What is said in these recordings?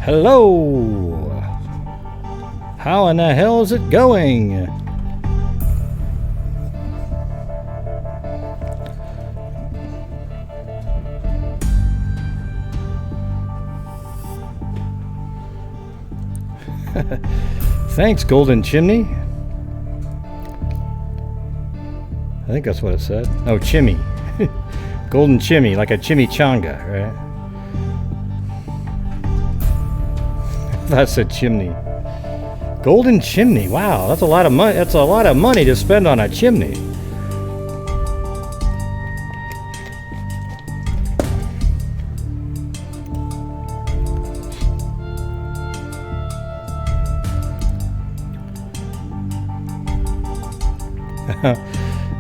Hello! How in the hell is it going? Thanks, Golden Chimney. I think that's what it said. Oh, chimney. Golden chimney, like a chimichanga, right? That's a chimney. Golden chimney. Wow, that's a lot of money. That's a lot of money to spend on a chimney.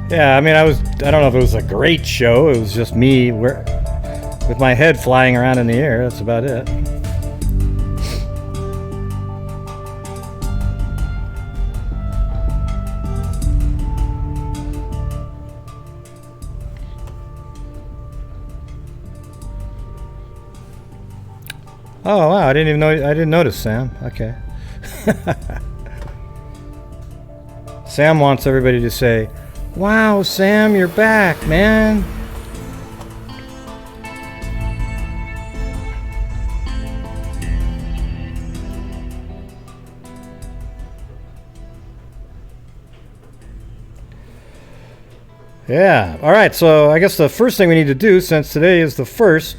Yeah, I mean, I don't know if it was a great show. It was just me with my head flying around in the air. That's about it. Oh, wow, I didn't notice, Sam. Okay. Sam wants everybody to say, "Wow, Sam, you're back, man." Yeah. All right, so I guess the first thing we need to do, since today is the 1st,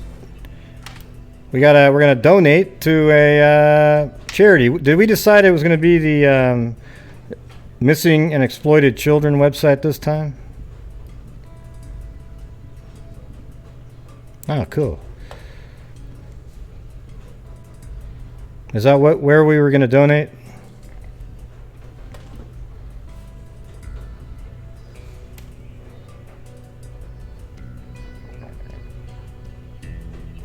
we're gonna donate to a charity. Did we decide it was gonna be the Missing and Exploited Children website this time? Oh, cool. Is that where we were gonna donate?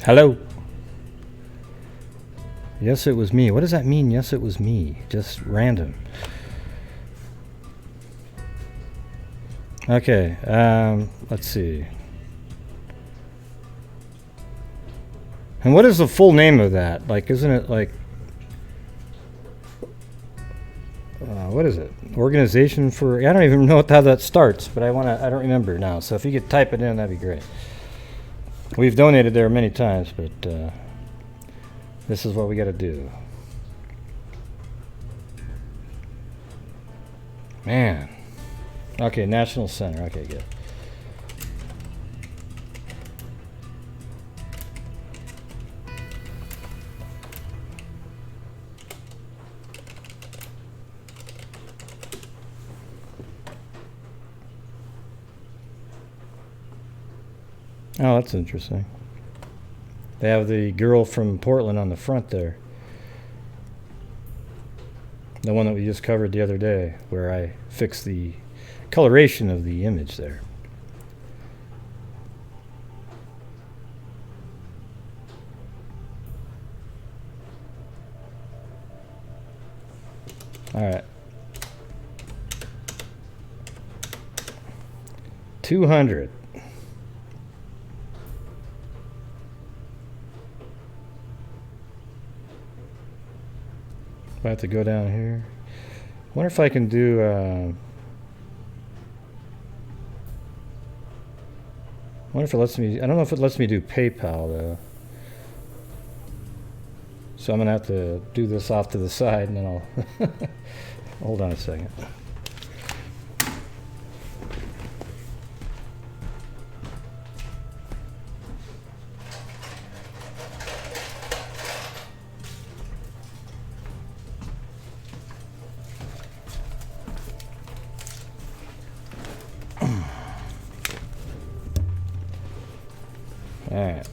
Hello. Yes, it was me. What does that mean? Yes, it was me. Just random. Okay. Let's see. And what is the full name of that? Like, isn't it like? What is it? Organization for? I don't even know how that starts, but I don't remember now. So if you could type it in, that'd be great. We've donated there many times, but this is what we got to do. Man. Okay, National Center. Okay, good. Oh, that's interesting. They have the girl from Portland on the front there. The one that we just covered the other day, where I fixed the coloration of the image there. All right. 200. I have to go down here. I wonder if I can do I wonder if it lets me. I don't know if it lets me do PayPal though. So I'm gonna have to do this off to the side, and then I'll hold on a second. All right.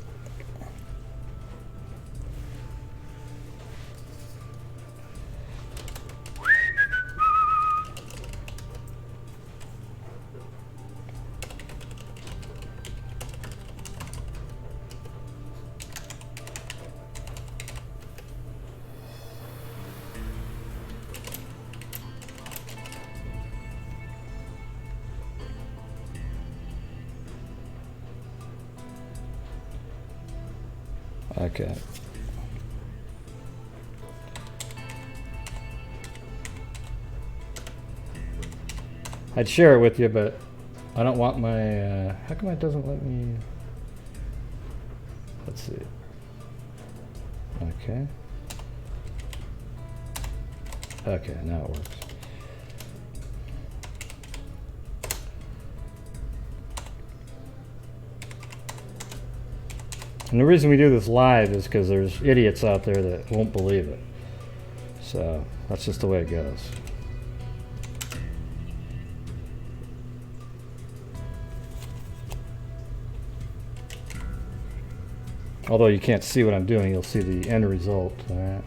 Okay. I'd share it with you, but I don't want my, how come it doesn't let me, let's see. Okay. Okay, now it works. And the reason we do this live is because there's idiots out there that won't believe it. So that's just the way it goes. Although you can't see what I'm doing, you'll see the end result. All right.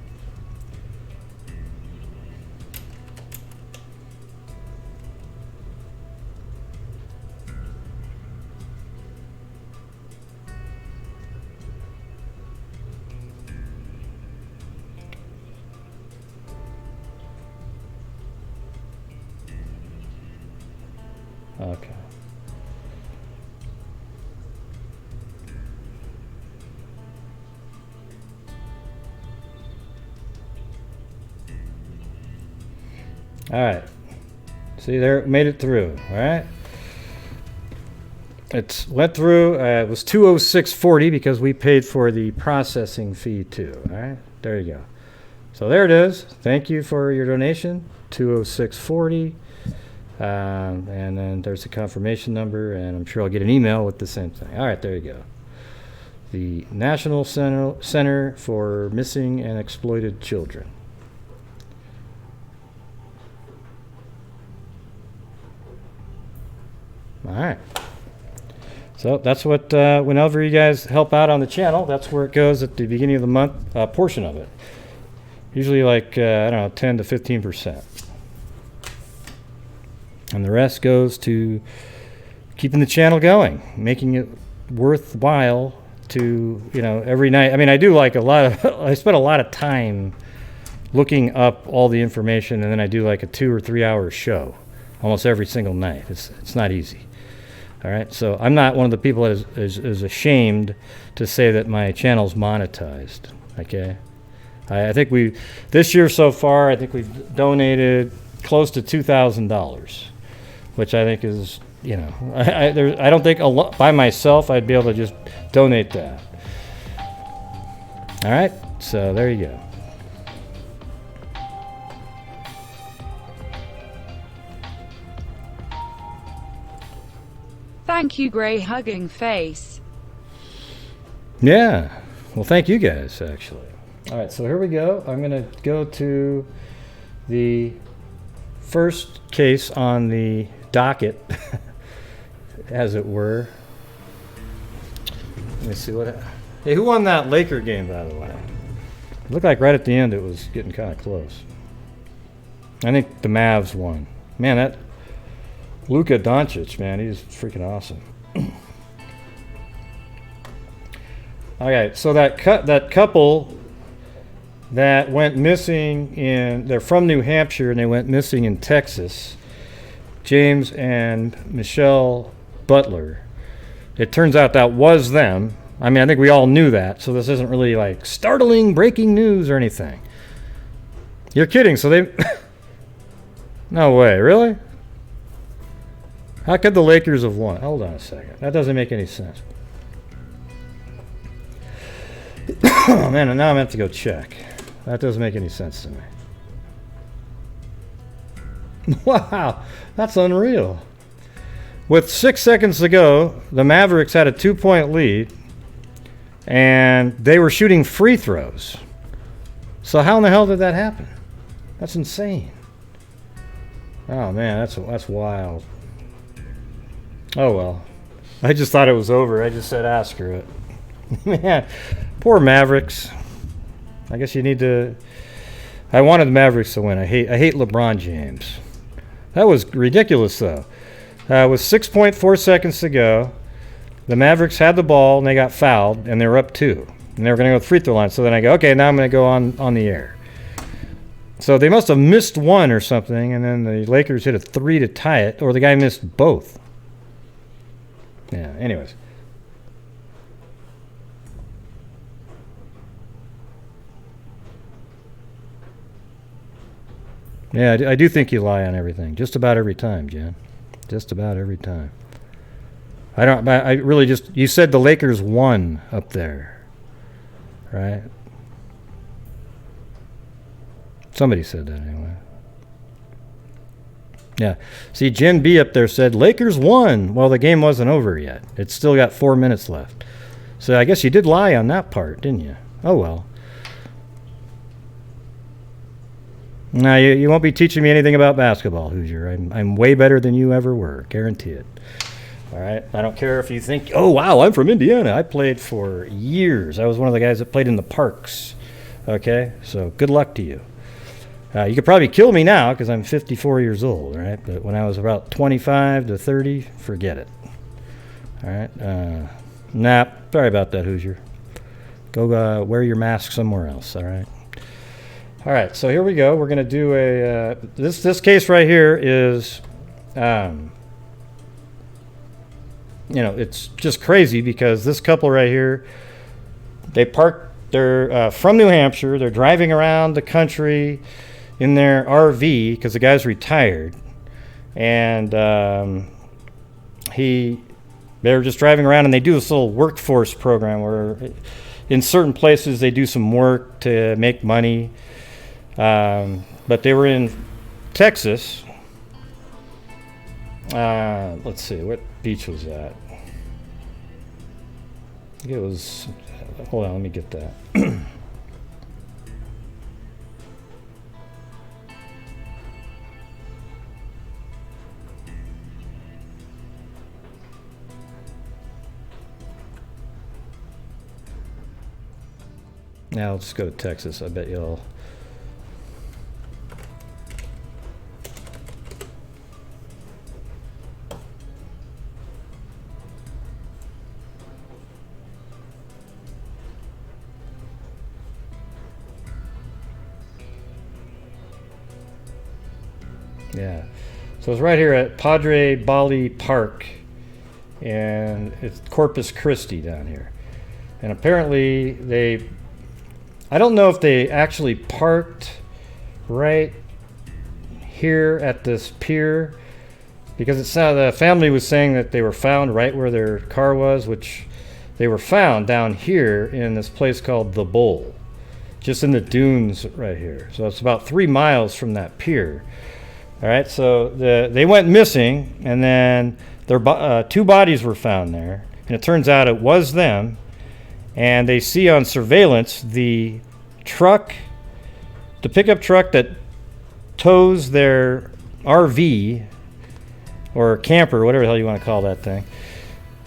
Okay. All right. See there, made it through. All right. It went through. It was 206.40 because we paid for the processing fee too. All right. There you go. So there it is. Thank you for your donation. 206.40. And then there's the confirmation number, and I'm sure I'll get an email with the same thing. All right, there you go. The National Center for Missing and Exploited Children. All right. So that's what, whenever you guys help out on the channel, that's where it goes at the beginning of the month, portion of it. Usually like, I don't know, 10 to 15%. And the rest goes to keeping the channel going, making it worthwhile to, you know, every night. I mean, I do like a lot of, I spend a lot of time looking up all the information, and then I do like a 2 or 3 hour show almost every single night. It's not easy. All right, so I'm not one of the people that is ashamed to say that my channel's monetized, okay? I think this year so far, I think we've donated close to $2,000, which I think is, you know, I don't think by myself I'd be able to just donate that. All right, so there you go. Thank you, Grey Hugging Face. Yeah, well, thank you guys, actually. All right, so here we go. I'm going to go to the first case on the docket, as it were. Let me see what. Hey, who won that Laker game, by the way? It looked like right at the end it was getting kind of close. I think the Mavs won. Man, that Luka Doncic, man, he's freaking awesome. Okay, so that couple that went missing they're from New Hampshire and they went missing in Texas, James and Michelle Butler. It turns out that was them. I mean, I think we all knew that, so this isn't really like startling breaking news or anything. You're kidding, so they... No way, really? How could the Lakers have won? Hold on a second. That doesn't make any sense. Oh, man, and now I'm going to have to go check. That doesn't make any sense to me. Wow, that's unreal. With 6 seconds to go, the Mavericks had a 2-point lead, and they were shooting free throws. So how in the hell did that happen? That's insane. Oh, man, that's wild. Oh, well. I just thought it was over. I just said ask her it. Man, poor Mavericks. I guess you need to... I wanted the Mavericks to win. I hate LeBron James. That was ridiculous, though. With 6.4 seconds to go, the Mavericks had the ball, and they got fouled, and they were up 2. And they were going to go to the free throw line. So then I go, okay, now I'm going to go on the air. So they must have missed one or something, and then the Lakers hit a 3 to tie it, or the guy missed both. Yeah, anyways. Yeah, I do think you lie on everything. Just about every time, Jen. just about every time. I really just, you said the Lakers won up there, right? Somebody said that anyway. Yeah. See, Jen B up there said Lakers won. Well, the game wasn't over yet. It's still got 4 minutes left. So I guess you did lie on that part, didn't you? Oh, well. Now, you won't be teaching me anything about basketball, Hoosier. I'm way better than you ever were. Guarantee it. All right? I don't care if you think, oh, wow, I'm from Indiana. I played for years. I was one of the guys that played in the parks. Okay? So good luck to you. You could probably kill me now because I'm 54 years old, right? But when I was about 25 to 30, forget it. All right? Nah, sorry about that, Hoosier. Go wear your mask somewhere else, all right? All right, so here we go. We're going to do a... this case right here is... it's just crazy because this couple right here, they parked... They're from New Hampshire. They're driving around the country in their RV because the guy's retired. And they were just driving around, and they do this little workforce program where in certain places they do some work to make money. But they were in Texas. Let's see, what beach was that? I think it was, hold on, let me get that. Now let's go to Texas. I bet you'll... Yeah, so it's right here at Padre Bali Park, and it's Corpus Christi down here. And apparently I don't know if they actually parked right here at this pier, because the family was saying that they were found right where their car was, which they were found down here in this place called The Bull, just in the dunes right here. So it's about 3 miles from that pier. All right, so they went missing, and then their 2 bodies were found there, and it turns out it was them. And they see on surveillance the pickup truck that tows their RV or camper, whatever the hell you want to call that thing.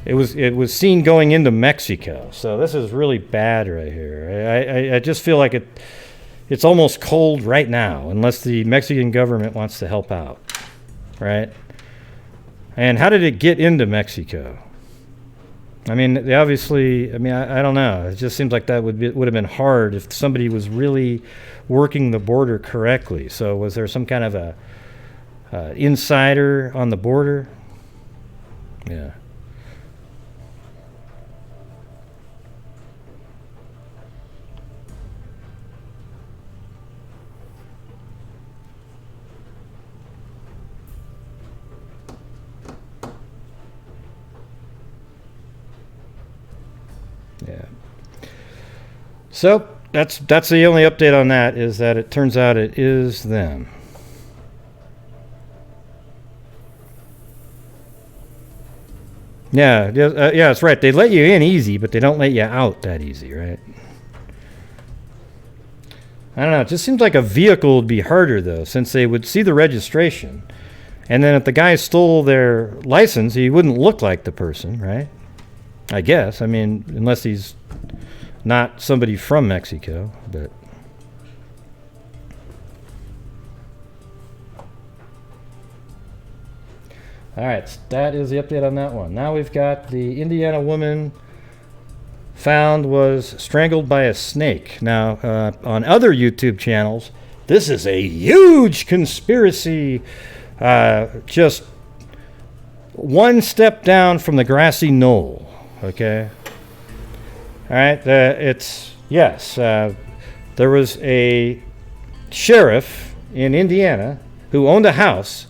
It was seen going into Mexico. So this is really bad right here. I just feel like it's almost cold right now, unless the Mexican government wants to help out, right? And how did it get into Mexico? I mean, they obviously, I don't know. It just seems like that would have been hard if somebody was really working the border correctly. So was there some kind of a insider on the border? Yeah. Yeah. So that's the only update on that, is that it turns out it is them. Yeah, that's right. They let you in easy, but they don't let you out that easy, right? I don't know. It just seems like a vehicle would be harder, though, since they would see the registration. And then if the guy stole their license, he wouldn't look like the person, right? I guess. I mean, unless he's not somebody from Mexico, but... All right, that is the update on that one. Now we've got the Indiana woman found was strangled by a snake. Now, on other YouTube channels, this is a huge conspiracy, just one step down from the grassy knoll. Okay. All right. There was a sheriff in Indiana who owned a house,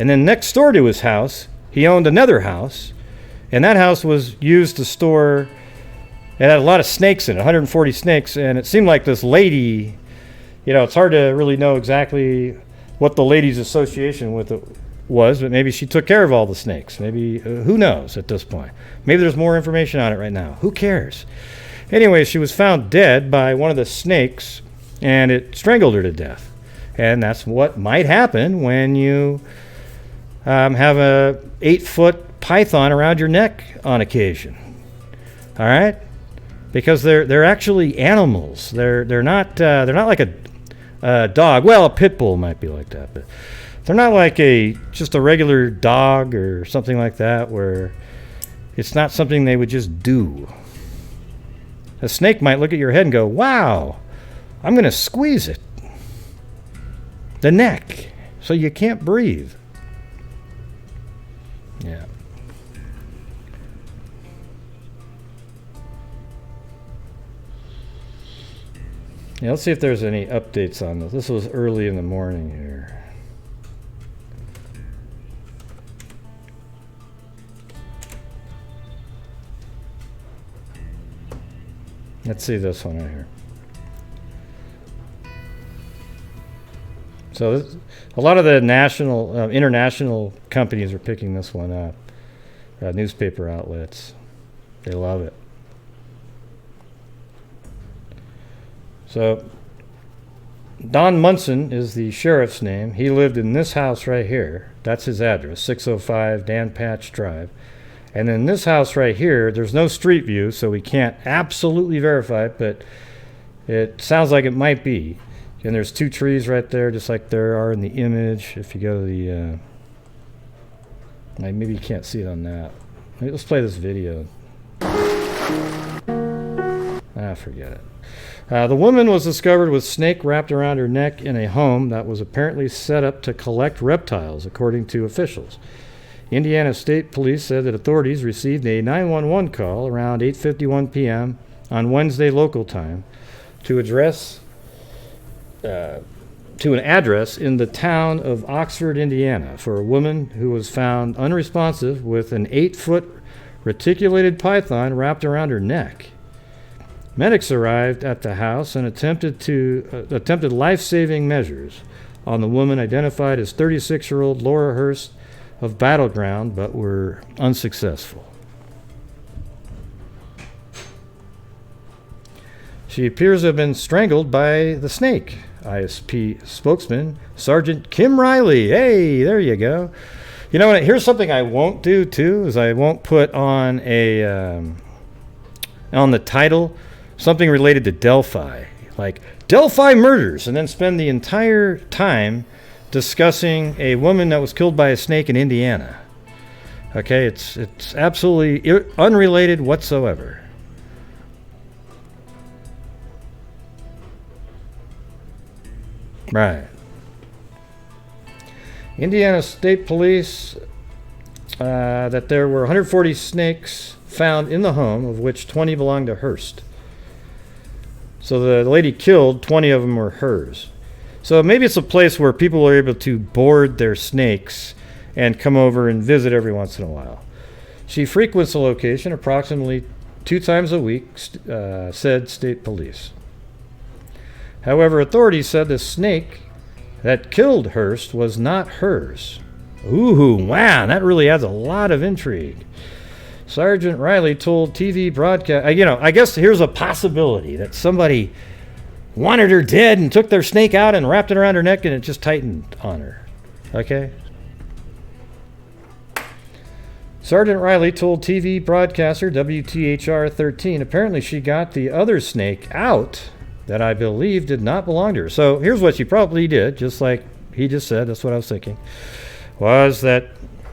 And then next door to his house, he owned another house, and that house was used to store, it had a lot of snakes in it, 140 snakes, and it seemed like this lady, it's hard to really know exactly what the lady's association with it was, but maybe she took care of all the snakes. Maybe, who knows at this point? Maybe there's more information on it right now. Who cares? Anyway, she was found dead by one of the snakes, and it strangled her to death. And that's what might happen when you have a 8-foot python around your neck on occasion. All right, because they're actually animals. They're not like a dog. Well, a pit bull might be like that, but they're not like just a regular dog or something like that, where it's not something they would just do. A snake might look at your head and go, "Wow, I'm going to squeeze it." The neck, so you can't breathe. Yeah. Yeah, let's see if there's any updates on this. This was early in the morning here. Let's see this one right here. So a lot of the international companies are picking this one up. Newspaper outlets, they love it. So Don Munson is the sheriff's name. He lived in this house right here. That's his address, 605 Dan Patch Drive. And then this house right here, there's no street view, so we can't absolutely verify it, but it sounds like it might be. And there's 2 trees right there, just like there are in the image. If you go to the, maybe you can't see it on that. Let's play this video. Forget it. The woman was discovered with snake wrapped around her neck in a home that was apparently set up to collect reptiles, according to officials. Indiana State Police said that authorities received a 911 call around 8:51 p.m. on Wednesday local time to an address in the town of Oxford, Indiana, for a woman who was found unresponsive with an 8-foot reticulated python wrapped around her neck. Medics arrived at the house and attempted life-saving measures on the woman, identified as 36-year-old Laura Hurst of Battleground, but were unsuccessful. She appears to have been strangled by the snake. ISP spokesman Sergeant Kim Riley. Hey, there you go. You know what? Here's something I won't do too: is I won't put on on the title something related to Delphi, like Delphi murders, and then spend the entire time discussing a woman that was killed by a snake in Indiana. Okay, it's absolutely unrelated whatsoever. Right. Indiana State Police that there were 140 snakes found in the home, of which 20 belonged to Hurst. So the lady killed, 20 of them were hers. So maybe it's a place where people are able to board their snakes and come over and visit every once in a while. She frequents the location approximately 2 times a week, said state police. However, authorities said the snake that killed Hurst was not hers. Ooh, wow, that really adds a lot of intrigue. Sergeant Riley told TV broadcast, I guess here's a possibility that somebody wanted her dead and took their snake out and wrapped it around her neck and it just tightened on her. Okay? Sergeant Riley told TV broadcaster WTHR 13 apparently she got the other snake out that I believe did not belong to her. So here's what she probably did, just like he just said, that's what I was thinking, was that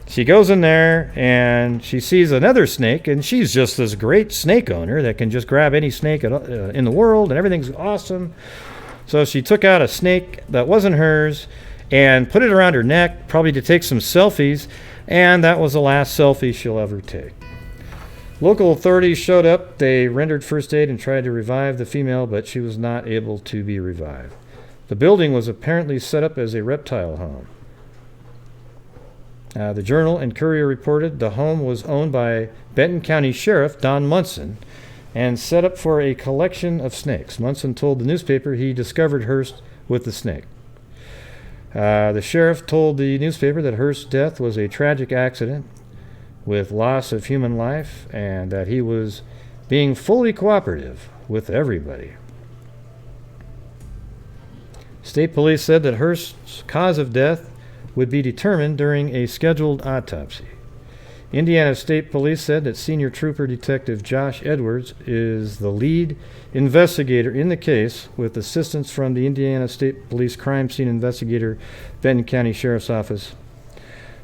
she goes in there and she sees another snake, and she's just this great snake owner that can just grab any snake in the world and everything's awesome. So she took out a snake that wasn't hers and put it around her neck, probably to take some selfies, and that was the last selfie she'll ever take. Local authorities showed up. They rendered first aid and tried to revive the female, but she was not able to be revived. The building was apparently set up as a reptile home. The Journal and Courier reported the home was owned by Benton County Sheriff Don Munson and set up for a collection of snakes. Munson told the newspaper he discovered Hearst with the snake. The sheriff told the newspaper that Hearst's death was a tragic accident with loss of human life and that he was being fully cooperative with everybody. State police said that Hearst's cause of death would be determined during a scheduled autopsy. Indiana State Police said that Senior Trooper Detective Josh Edwards is the lead investigator in the case with assistance from the Indiana State Police Crime Scene Investigator, Benton County Sheriff's Office,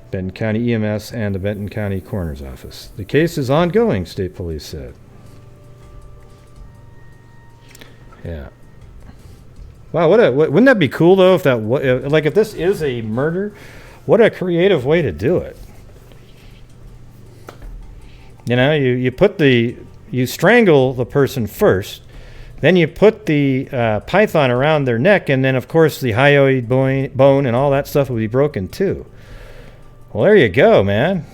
Benton County EMS, and the Benton County Coroner's Office. The case is ongoing, State Police said. Yeah. Wow, wouldn't that be cool, though, if that, if this is a murder, what a creative way to do it. You know, you strangle the person first, then you put the python around their neck, and then, of course, the hyoid bone and all that stuff will be broken, too. Well, there you go, man.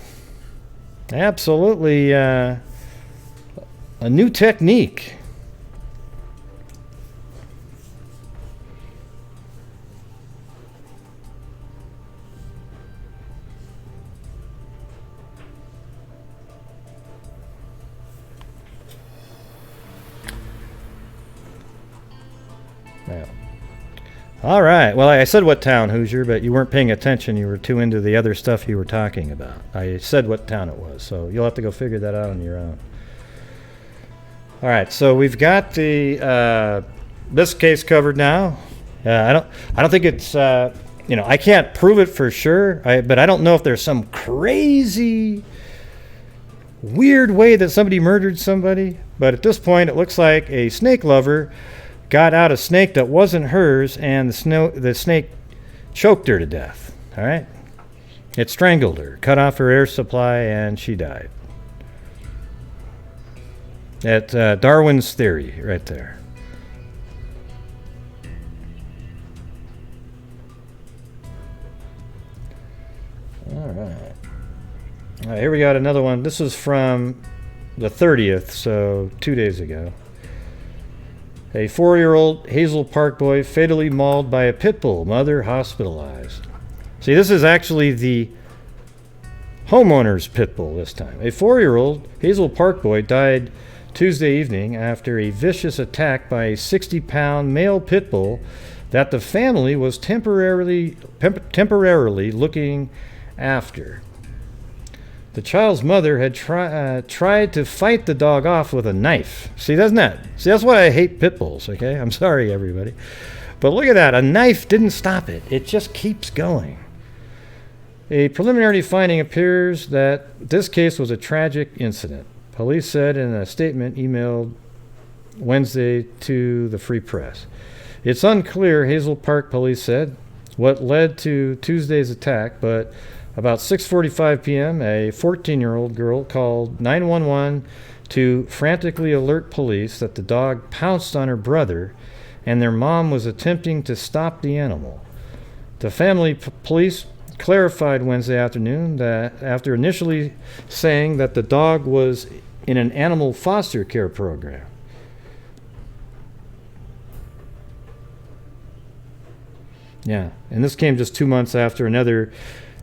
Absolutely a new technique. Yeah. All right. Well, I said what town, Hoosier, but you weren't paying attention. You were too into the other stuff you were talking about. I said what town it was, so you'll have to go figure that out on your own. All right. So we've got the this case covered now. I don't think it's I can't prove it for sure. But I don't know if there's some crazy, weird way that somebody murdered somebody. But at this point, it looks like a snake lover got out a snake that wasn't hers, and the snake choked her to death. All right? It strangled her, cut off her air supply, and she died. That's Darwin's theory right there. All right. All right, here we got another one. This is from the 30th, so 2 days ago. A 4-year-old Hazel Park boy fatally mauled by a pit bull, mother hospitalized. See, this is actually the homeowner's pit bull this time. A 4-year-old Hazel Park boy died Tuesday evening after a vicious attack by a 60-pound male pit bull that the family was temporarily looking after. The child's mother had tried to fight the dog off with a knife. See, that's why I hate pit bulls, okay? I'm sorry, everybody. But look at that. A knife didn't stop it. It just keeps going. A preliminary finding appears that this case was a tragic incident. Police said in a statement emailed Wednesday to the Free Press. It's unclear, Hazel Park police said, what led to Tuesday's attack, but about 6:45 p.m., a 14-year-old girl called 911 to frantically alert police that the dog pounced on her brother and their mom was attempting to stop the animal. The family police clarified Wednesday afternoon that after initially saying that the dog was in an animal foster care program. Yeah, and this came just 2 months after another.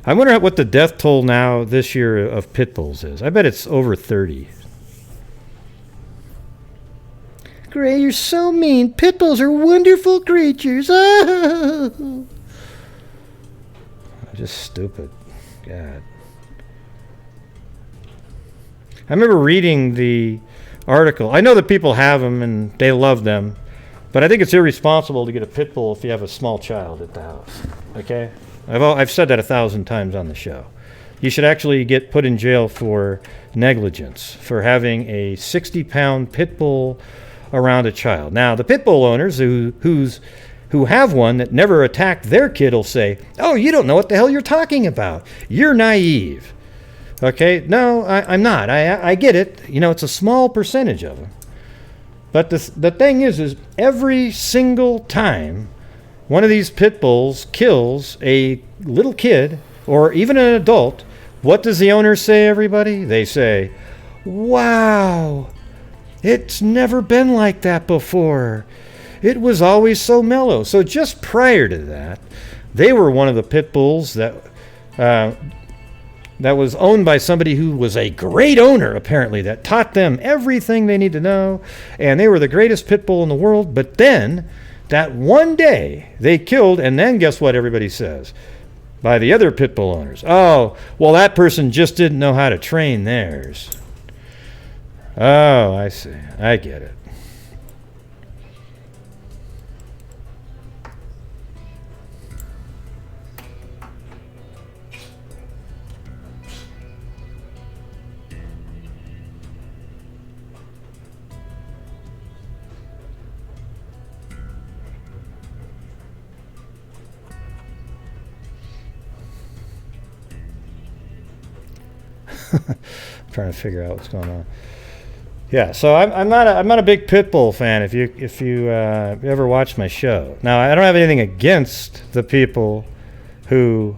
I wonder what the death toll now this year of pit bulls is. I bet it's over 30. Gray, you're so mean. Pit bulls are wonderful creatures. Oh. Just stupid. God. I remember reading the article. I know that people have them and they love them, but I think it's irresponsible to get a pit bull if you have a small child at the house. Okay? I've said that 1,000 times on the show. You should actually get put in jail for negligence, for having a 60-pound pit bull around a child. Now, the pit bull owners who have one that never attacked their kid will say, oh, you don't know what the hell you're talking about. You're naive. Okay? No, I'm not. I get it. You know, it's a small percentage of them. But the thing is every single time one of these pit bulls kills a little kid or even an adult, what does the owner say, everybody? They say, wow, it's never been like that before. It was always so mellow. So just prior to that, they were one of the pit bulls that was owned by somebody who was a great owner, apparently, that taught them everything they need to know, and they were the greatest pit bull in the world. But then, that one day, they killed, and then guess what everybody says? By the other pit bull owners. Oh, well, that person just didn't know how to train theirs. Oh, I see. I get it. I'm trying to figure out what's going on. Yeah, so I'm not a big pit bull fan. If you ever watched my show, now I don't have anything against the people who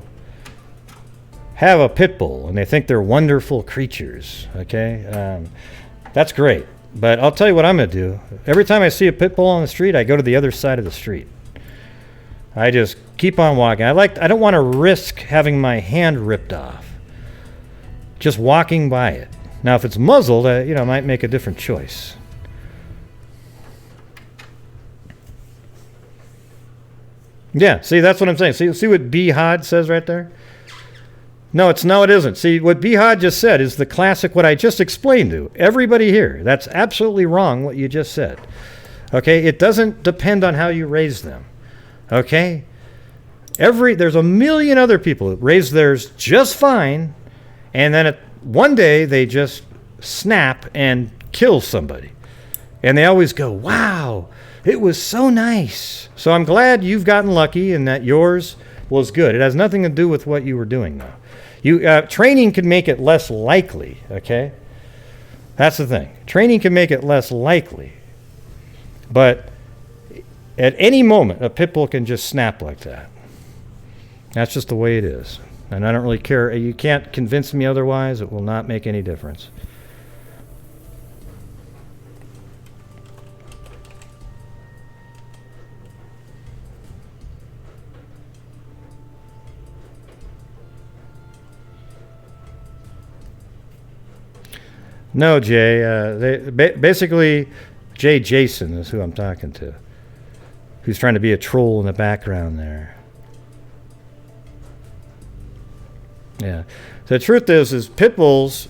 have a pit bull and they think they're wonderful creatures. Okay, that's great. But I'll tell you what I'm gonna do. Every time I see a pit bull on the street, I go to the other side of the street. I just keep on walking. I don't want to risk having my hand ripped off just walking by it. Now, if it's muzzled, I might make a different choice. Yeah, see, that's what I'm saying. See what Bihad says right there? No, it isn't. See, what Bihad just said is the classic, what I just explained to everybody here. That's absolutely wrong, what you just said. Okay, it doesn't depend on how you raise them. Okay? There's a million other people that raise theirs just fine, and then one day they just snap and kill somebody. And they always go, wow, it was so nice. So I'm glad you've gotten lucky and that yours was good. It has nothing to do with what you were doing, though. Training can make it less likely, okay? That's the thing. Training can make it less likely. But at any moment, a pit bull can just snap like that. That's just the way it is. And I don't really care. You can't convince me otherwise. It will not make any difference. No, Jay. Basically, Jay Jason is who I'm talking to, who's trying to be a troll in the background there. Yeah. The truth is pit bulls,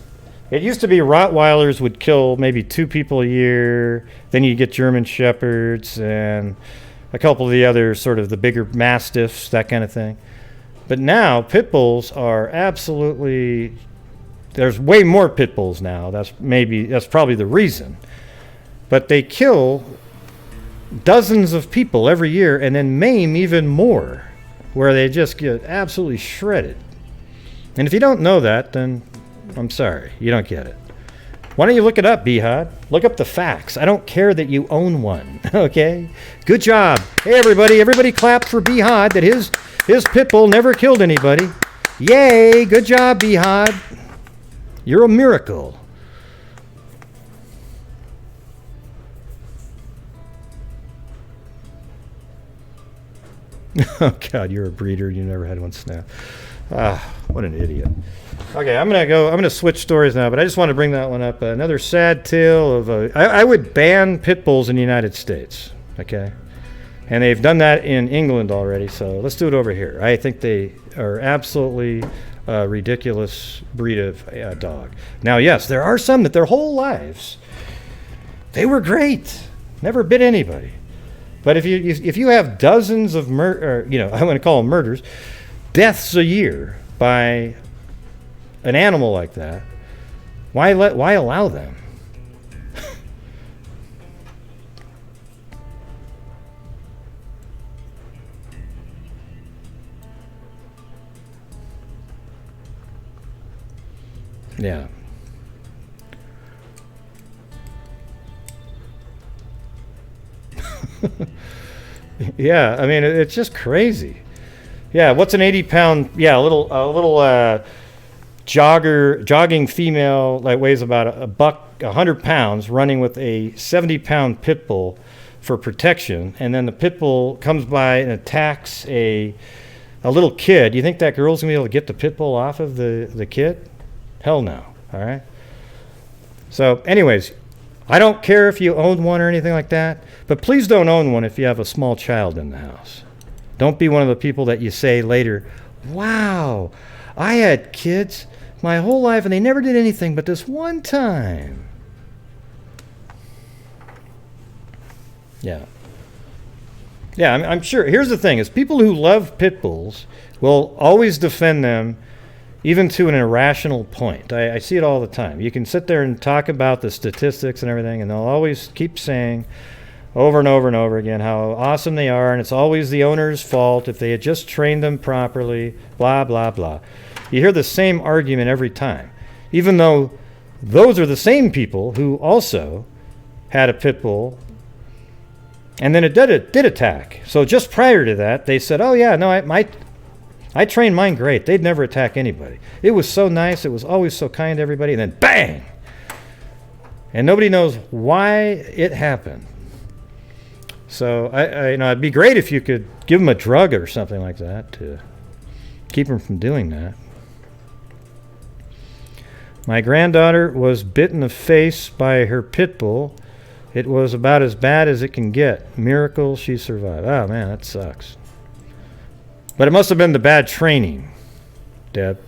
it used to be Rottweilers would kill maybe 2 people a year. Then you get German Shepherds and a couple of the other sort of the bigger Mastiffs, that kind of thing. But now pit bulls are absolutely, there's way more pit bulls now. That's probably the reason. But they kill dozens of people every year and then maim even more, where they just get absolutely shredded. And if you don't know that, then I'm sorry, you don't get it. Why don't you look it up, Bihad? Look up the facts. I don't care that you own one, okay? Good job. Hey, everybody clap for Bihad that his pit bull never killed anybody. Yay, good job, Bihad. You're a miracle. Oh, God, you're a breeder. You never had one snap. Ah, what an idiot. Okay, I'm gonna switch stories now, but I just want to bring that one up. Another sad tale of I would ban pit bulls in the United States, okay? And they've done that in England already, so let's do it over here. I think they are absolutely ridiculous breed of dog. Now, yes, there are some that their whole lives, they were great, never bit anybody. But if you have dozens of I want to call them murders, deaths a year by an animal like that, why allow them? Yeah. Yeah, I mean, it's just crazy. Yeah, what's an 80-pound? Yeah, a little jogging female that weighs about a buck, 100 pounds, running with a 70-pound pit bull for protection, and then the pit bull comes by and attacks a little kid. You think that girl's gonna be able to get the pit bull off of the kid? Hell no. All right. So, anyways, I don't care if you own one or anything like that, but please don't own one if you have a small child in the house. Don't be one of the people that you say later, "Wow, I had kids my whole life and they never did anything but this one time." Yeah. Yeah, I'm sure. Here's the thing, is people who love pit bulls will always defend them even to an irrational point. I see it all the time. You can sit there and talk about the statistics and everything, and they'll always keep saying over and over and over again how awesome they are, and it's always the owner's fault if they had just trained them properly, blah, blah, blah. You hear the same argument every time, even though those are the same people who also had a pit bull and then it did attack. So just prior to that, they said, "Oh yeah, no, I trained mine great. They'd never attack anybody. It was so nice. It was always so kind to everybody." And then bang! And nobody knows why it happened. So it'd be great if you could give them a drug or something like that to keep them from doing that. My granddaughter was bit in the face by her pit bull. It was about as bad as it can get. Miracle she survived. Oh man, that sucks. But it must have been the bad training, Deb.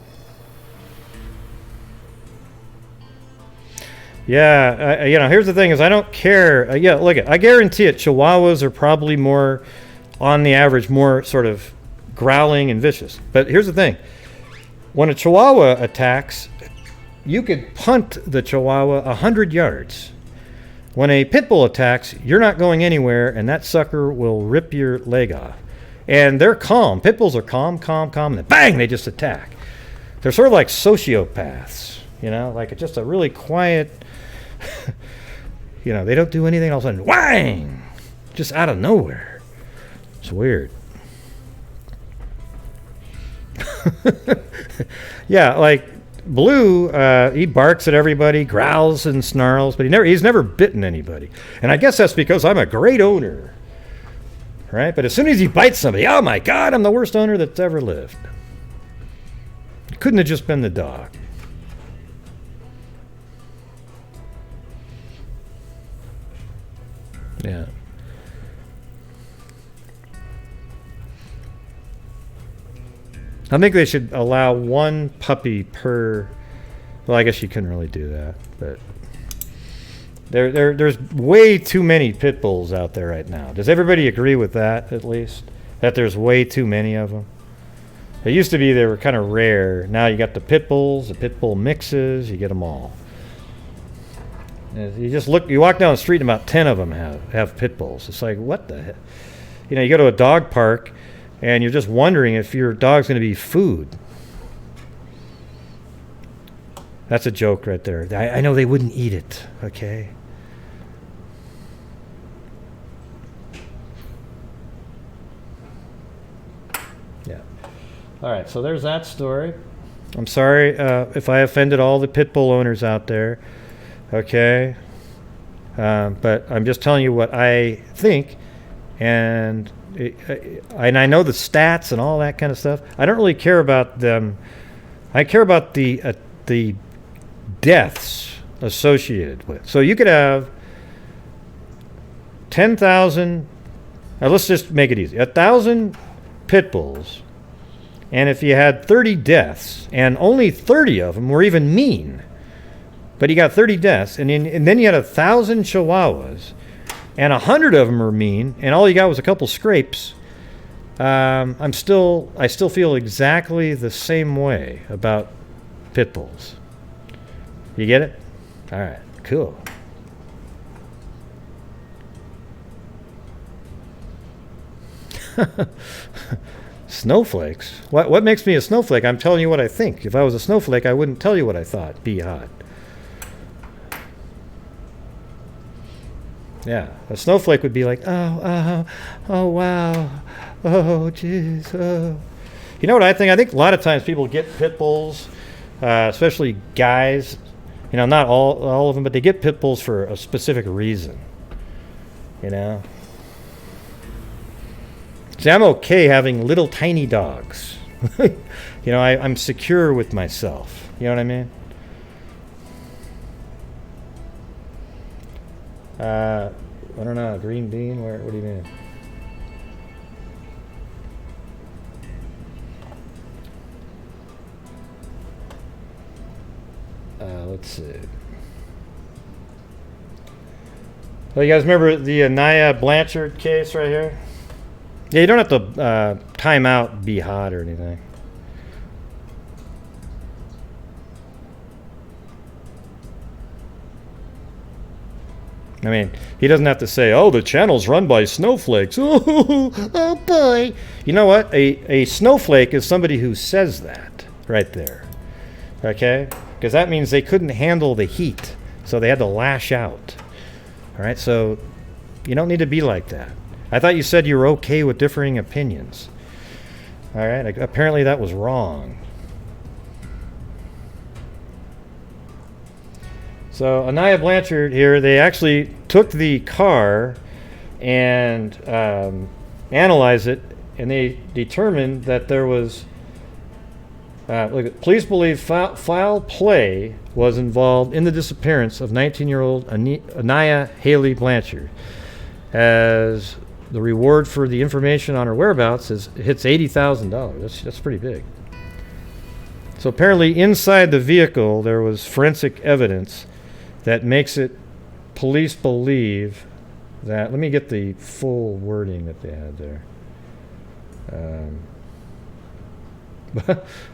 Yeah, here's the thing is I don't care. Look, I guarantee it, Chihuahuas are probably more, on the average, more sort of growling and vicious. But here's the thing. When a Chihuahua attacks, you could punt the Chihuahua 100 yards. When a pit bull attacks, you're not going anywhere, and that sucker will rip your leg off. And they're calm. Pit bulls are calm, and then bang, they just attack. They're sort of like sociopaths, like just a really quiet, they don't do anything, all of a sudden, whang, just out of nowhere. It's weird. Yeah, like Blue, he barks at everybody, growls and snarls, but he's never bitten anybody. And I guess that's because I'm a great owner. Right? But as soon as he bites somebody, oh my God, I'm the worst owner that's ever lived. It couldn't have just been the dog. Yeah. I think they should allow one puppy per. Well, I guess you couldn't really do that, but there's way too many pit bulls out there right now. Does everybody agree with that, at least? That there's way too many of them? It used to be they were kind of rare. Now you got the pit bulls, the pit bull mixes, you get them all. You walk down the street and about 10 of them have pit bulls. It's like, what the heck? You go to a dog park and you're just wondering if your dog's going to be food. That's a joke right there. I know they wouldn't eat it, okay? Yeah. All right, so there's that story. I'm sorry if I offended all the pit bull owners out there, okay? But I'm just telling you what I think, and I know the stats and all that kind of stuff. I don't really care about them. I care about the deaths associated with. So you could have 10,000. Let's just make it easy. 1,000 pit bulls, and if you had 30 deaths, and only 30 of them were even mean, but you got 30 deaths, and then you had 1,000 Chihuahuas, and 100 of them were mean, and all you got was a couple scrapes. I still feel exactly the same way about pit bulls. You get it? All right, cool. Snowflakes? What makes me a snowflake? I'm telling you what I think. If I was a snowflake, I wouldn't tell you what I thought. Be hot. Yeah, a snowflake would be like, oh, wow, oh, jeez, oh. You know what I think? I think a lot of times people get pit bulls, especially guys. You know, not all of them, but they get pit bulls for a specific reason. You know? See, I'm okay having little tiny dogs. You know, I'm secure with myself. You know what I mean? I don't know. Green bean? What do you mean? Let's see. Well, you guys remember the Aniah Blanchard case right here? Yeah, you don't have to time out, be hot or anything. I mean, he doesn't have to say, oh, the channel's run by snowflakes. Oh boy. You know what? A snowflake is somebody who says that right there. Okay? Because that means they couldn't handle the heat. So they had to lash out. All right? So you don't need to be like that. I thought you said you were okay with differing opinions. All right? Apparently that was wrong. So Aniah Blanchard here, they actually took the car and analyzed it, and they determined that there was, police believe foul play was involved in the disappearance of 19-year-old Aniah Haley Blanchard. As the reward for the information on her whereabouts hits $80,000. That's pretty big. So apparently inside the vehicle there was forensic evidence that makes it police believe that, let me get the full wording that they had there.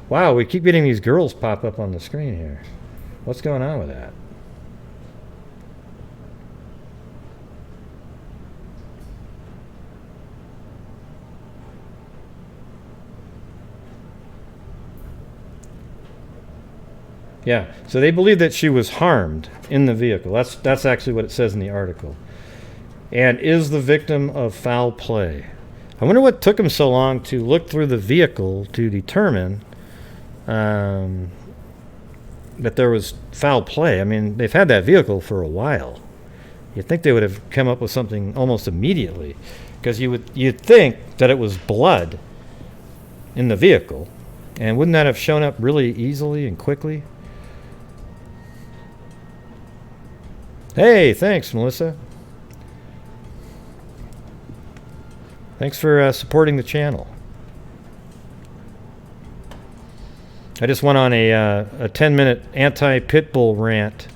Wow, we keep getting these girls pop up on the screen here. What's going on with that? Yeah, so they believe that she was harmed in the vehicle. That's actually what it says in the article. And is the victim of foul play. I wonder what took him so long to look through the vehicle to determine that there was foul play. I mean, they've had that vehicle for a while. You'd think they would have come up with something almost immediately, because you'd think that it was blood in the vehicle, and wouldn't that have shown up really easily and quickly? Hey, thanks, Melissa. Thanks for supporting the channel. I just went on a 10-minute anti-pit bull rant,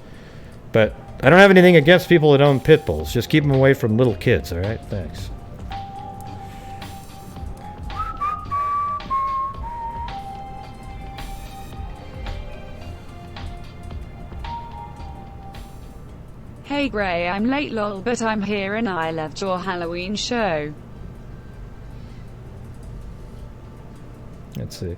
but I don't have anything against people that own pit bulls. Just keep them away from little kids, all right? Thanks. Hey Gray, I'm late lol, but I'm here and I loved your Halloween show. Let's see.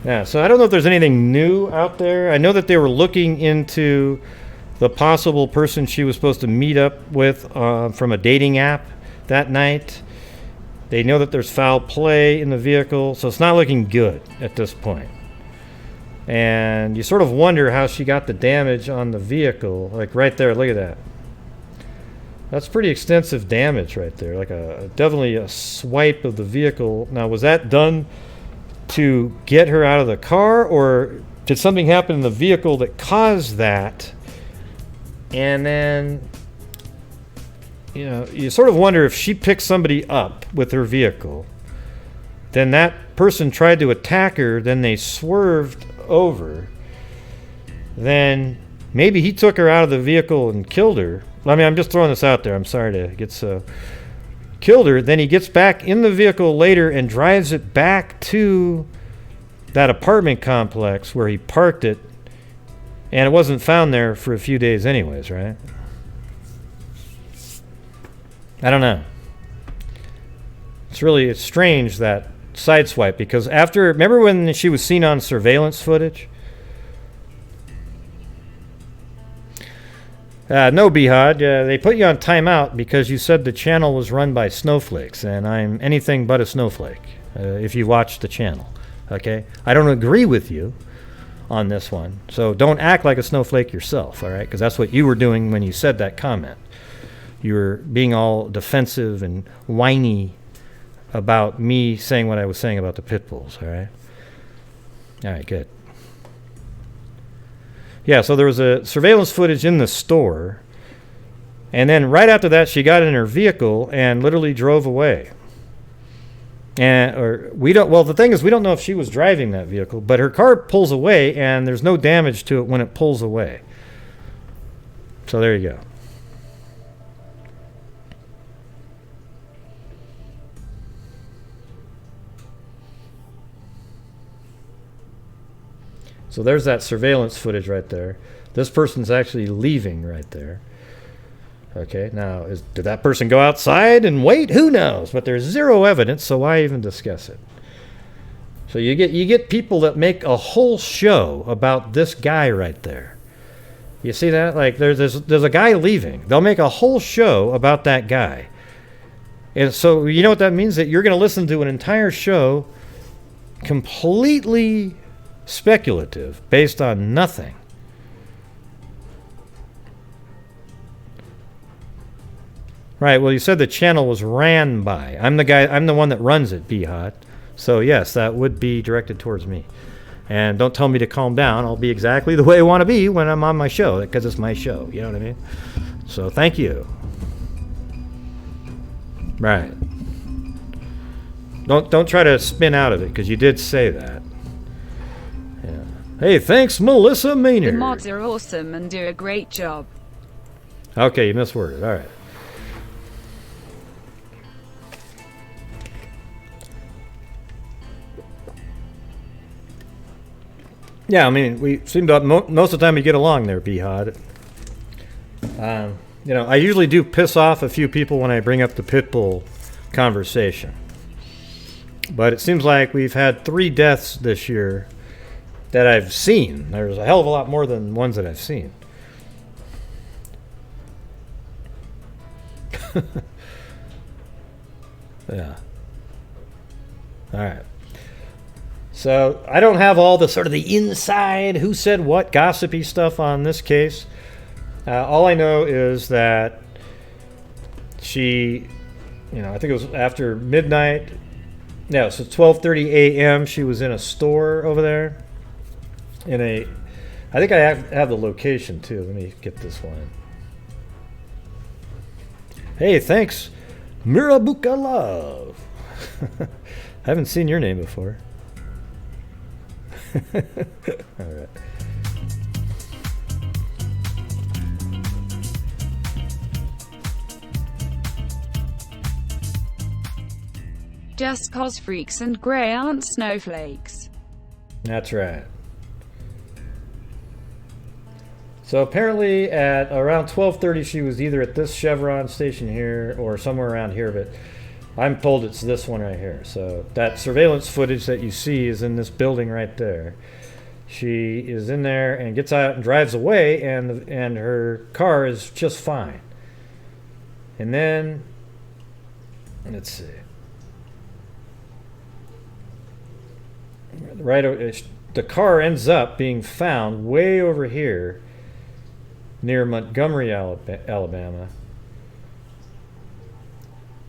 Yeah, so I don't know if there's anything new out there. I know that they were looking into the possible person she was supposed to meet up with from a dating app that night. They know that there's foul play in the vehicle, so it's not looking good at this point. And you sort of wonder how she got the damage on the vehicle. Like right there, look at that. That's pretty extensive damage right there. Like definitely a swipe of the vehicle. Now, was that done to get her out of the car, or did something happen in the vehicle that caused that? And then, you know, you sort of wonder if she picked somebody up with her vehicle, then that person tried to attack her, then they swerved over, then maybe he took her out of the vehicle and killed her. I mean, I'm just throwing this out there. I'm sorry to get so... Killed her, then he gets back in the vehicle later and drives it back to that apartment complex where he parked it, and it wasn't found there for a few days anyways, right? I don't know. It's strange, that sideswipe, because remember when she was seen on surveillance footage? No, Behad. They put you on timeout because you said the channel was run by snowflakes, and I'm anything but a snowflake. If you watch the channel, okay? I don't agree with you on this one, so don't act like a snowflake yourself, all right? Because that's what you were doing when you said that comment. You were being all defensive and whiny about me saying what I was saying about the pit bulls, all right? All right, good. Yeah, so there was a surveillance footage in the store, and then right after that, she got in her vehicle and literally drove away. Well, the thing is, we don't know if she was driving that vehicle, but her car pulls away, and there's no damage to it when it pulls away. So there you go. So there's that surveillance footage right there. This person's actually leaving right there. Okay, now, did that person go outside and wait? Who knows? But there's zero evidence, so why even discuss it? So you get people that make a whole show about this guy right there. You see that? Like there's a guy leaving. They'll make a whole show about that guy. And so you know what that means? That you're going to listen to an entire show completely speculative, based on nothing. Right, well, you said the channel was ran by. I'm the one that runs it, Behad. So yes, that would be directed towards me. And don't tell me to calm down. I'll be exactly the way I want to be when I'm on my show, because it's my show. You know what I mean? So thank you. Right. Don't try to spin out of it, because you did say that. Yeah. Hey, thanks, Melissa Maynard. The mods are awesome and do a great job. Okay, you misworded. All right. Yeah, I mean, we seem to most of the time we get along there, Behad. You know, I usually do piss off a few people when I bring up the Pitbull conversation. But it seems like we've had 3 deaths this year that I've seen. There's a hell of a lot more than ones that I've seen. Yeah. All right. So I don't have all the sort of the inside, who said what, gossipy stuff on this case. All I know is that she, you know, I think it was after midnight. No, so 12:30 a.m. she was in a store over there. I think I have the location too. Let me get this one. Hey, thanks, Mirabuka Love. I haven't seen your name before. All right. Just cause freaks and grey aren't snowflakes. That's right. So apparently at around 12:30 she was either at this Chevron station here or somewhere around here, but I'm told it's this one right here. So that surveillance footage that you see is in this building right there. She is in there and gets out and drives away, and her car is just fine. And then, let's see. The car ends up being found way over here near Montgomery, Alabama,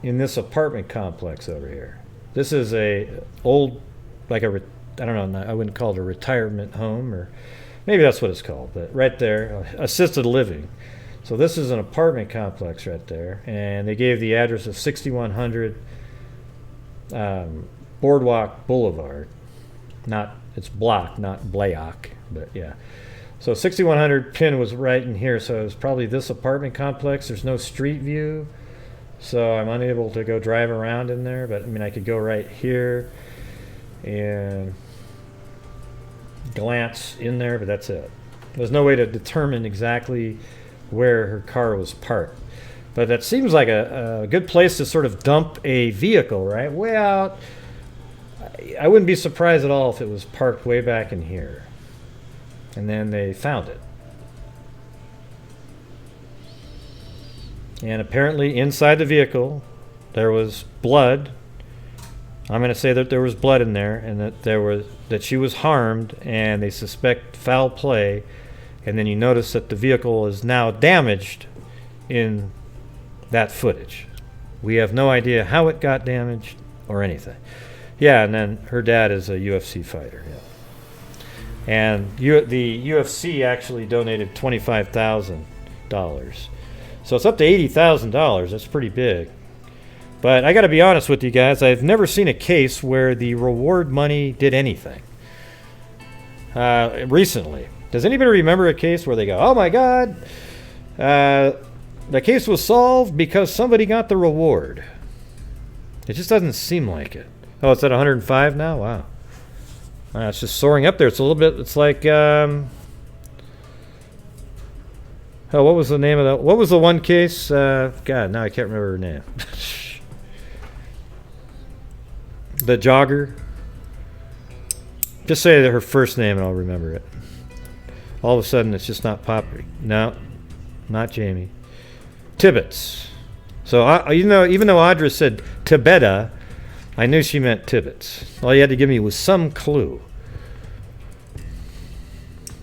in this apartment complex over here. This is a old, like I don't know, I wouldn't call it a retirement home, or maybe that's what it's called, but right there, assisted living. So this is an apartment complex right there, and they gave the address of 6100 Boardwalk Boulevard. It's block, not Blayock, but yeah. So 6100 pin was right in here, so it was probably this apartment complex. There's no street view, so I'm unable to go drive around in there, but I mean, I could go right here and glance in there, but that's it. There's no way to determine exactly where her car was parked. But that seems like a good place to sort of dump a vehicle, right? Way out. I wouldn't be surprised at all if it was parked way back in here. And then they found it. And apparently inside the vehicle there was blood. I'm going to say that there was blood in there, and that she was harmed, and they suspect foul play. And then you notice that the vehicle is now damaged in that footage. We have no idea how it got damaged or anything. Yeah, and then her dad is a UFC fighter. Yeah. And the UFC actually donated $25,000. So it's up to $80,000. That's pretty big. But I got to be honest with you guys. I've never seen a case where the reward money did anything. Recently. Does anybody remember a case where they go, oh my God, the case was solved because somebody got the reward? It just doesn't seem like it. Oh, it's at 105 now? Wow. It's just soaring up there. It's a little bit, it's like, what was the name of that? What was the one case? God, now I can't remember her name. The jogger. Just say her first name and I'll remember it. All of a sudden, it's just not popping. No, not Jamie. Tibbetts. So, even though Audra said Tibetta, I knew she meant Tibbetts. All you had to give me was some clue.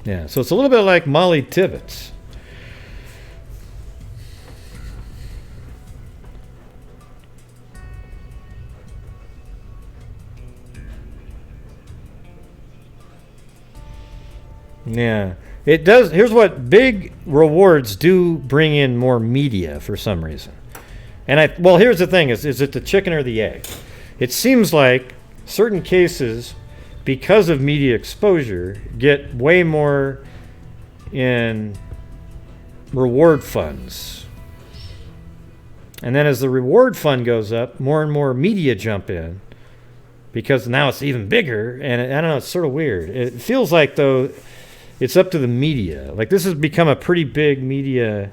Yeah, so it's a little bit like Molly Tibbetts. Yeah, it does. Here's what big rewards do bring in more media for some reason. And here's the thing: is it the chicken or the egg? It seems like certain cases, because of media exposure, get way more in reward funds. And then as the reward fund goes up, more and more media jump in, because now it's even bigger. And I don't know, it's sort of weird. It feels like, though, it's up to the media. Like, this has become a pretty big media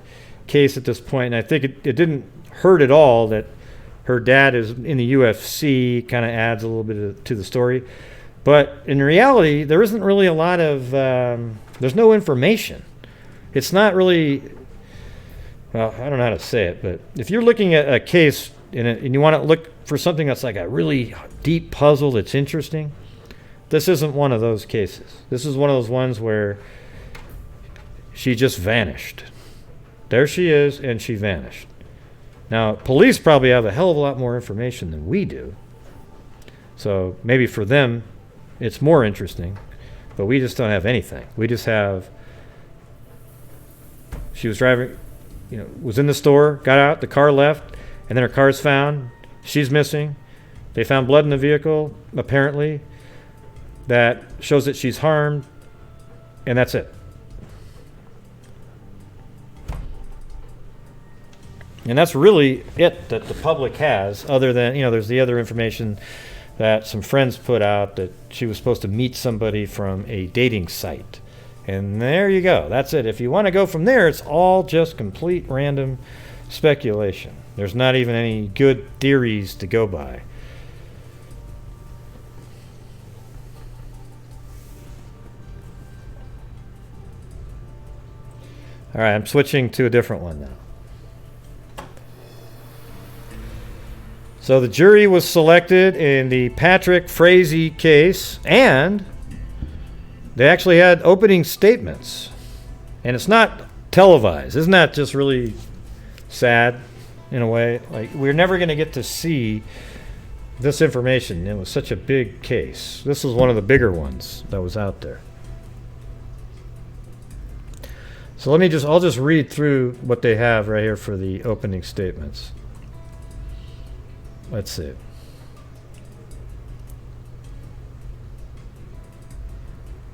case at this point, and I think it didn't hurt at all that her dad is in the UFC. Kind of adds a little bit to the story. But in reality, there isn't really a lot of, there's no information. It's not really, well, I don't know how to say it, but if you're looking at a case and you want to look for something that's like a really deep puzzle that's interesting, this isn't one of those cases. This is one of those ones where she just vanished. There she is, and she vanished. Now, police probably have a hell of a lot more information than we do. So maybe for them, it's more interesting. But we just don't have anything. We just have, she was driving, was in the store, got out, the car left, and then her car's found. She's missing. They found blood in the vehicle, apparently. That shows that she's harmed, and that's it. And that's really it that the public has, other than, there's the other information that some friends put out that she was supposed to meet somebody from a dating site. And there you go. That's it. If you want to go from there, it's all just complete random speculation. There's not even any good theories to go by. All right, I'm switching to a different one now. So the jury was selected in the Patrick Frazee case, and they actually had opening statements. And it's not televised. Isn't that just really sad in a way? Like, we're never going to get to see this information. It was such a big case. This was one of the bigger ones that was out there. So I'll just read through what they have right here for the opening statements. Let's see.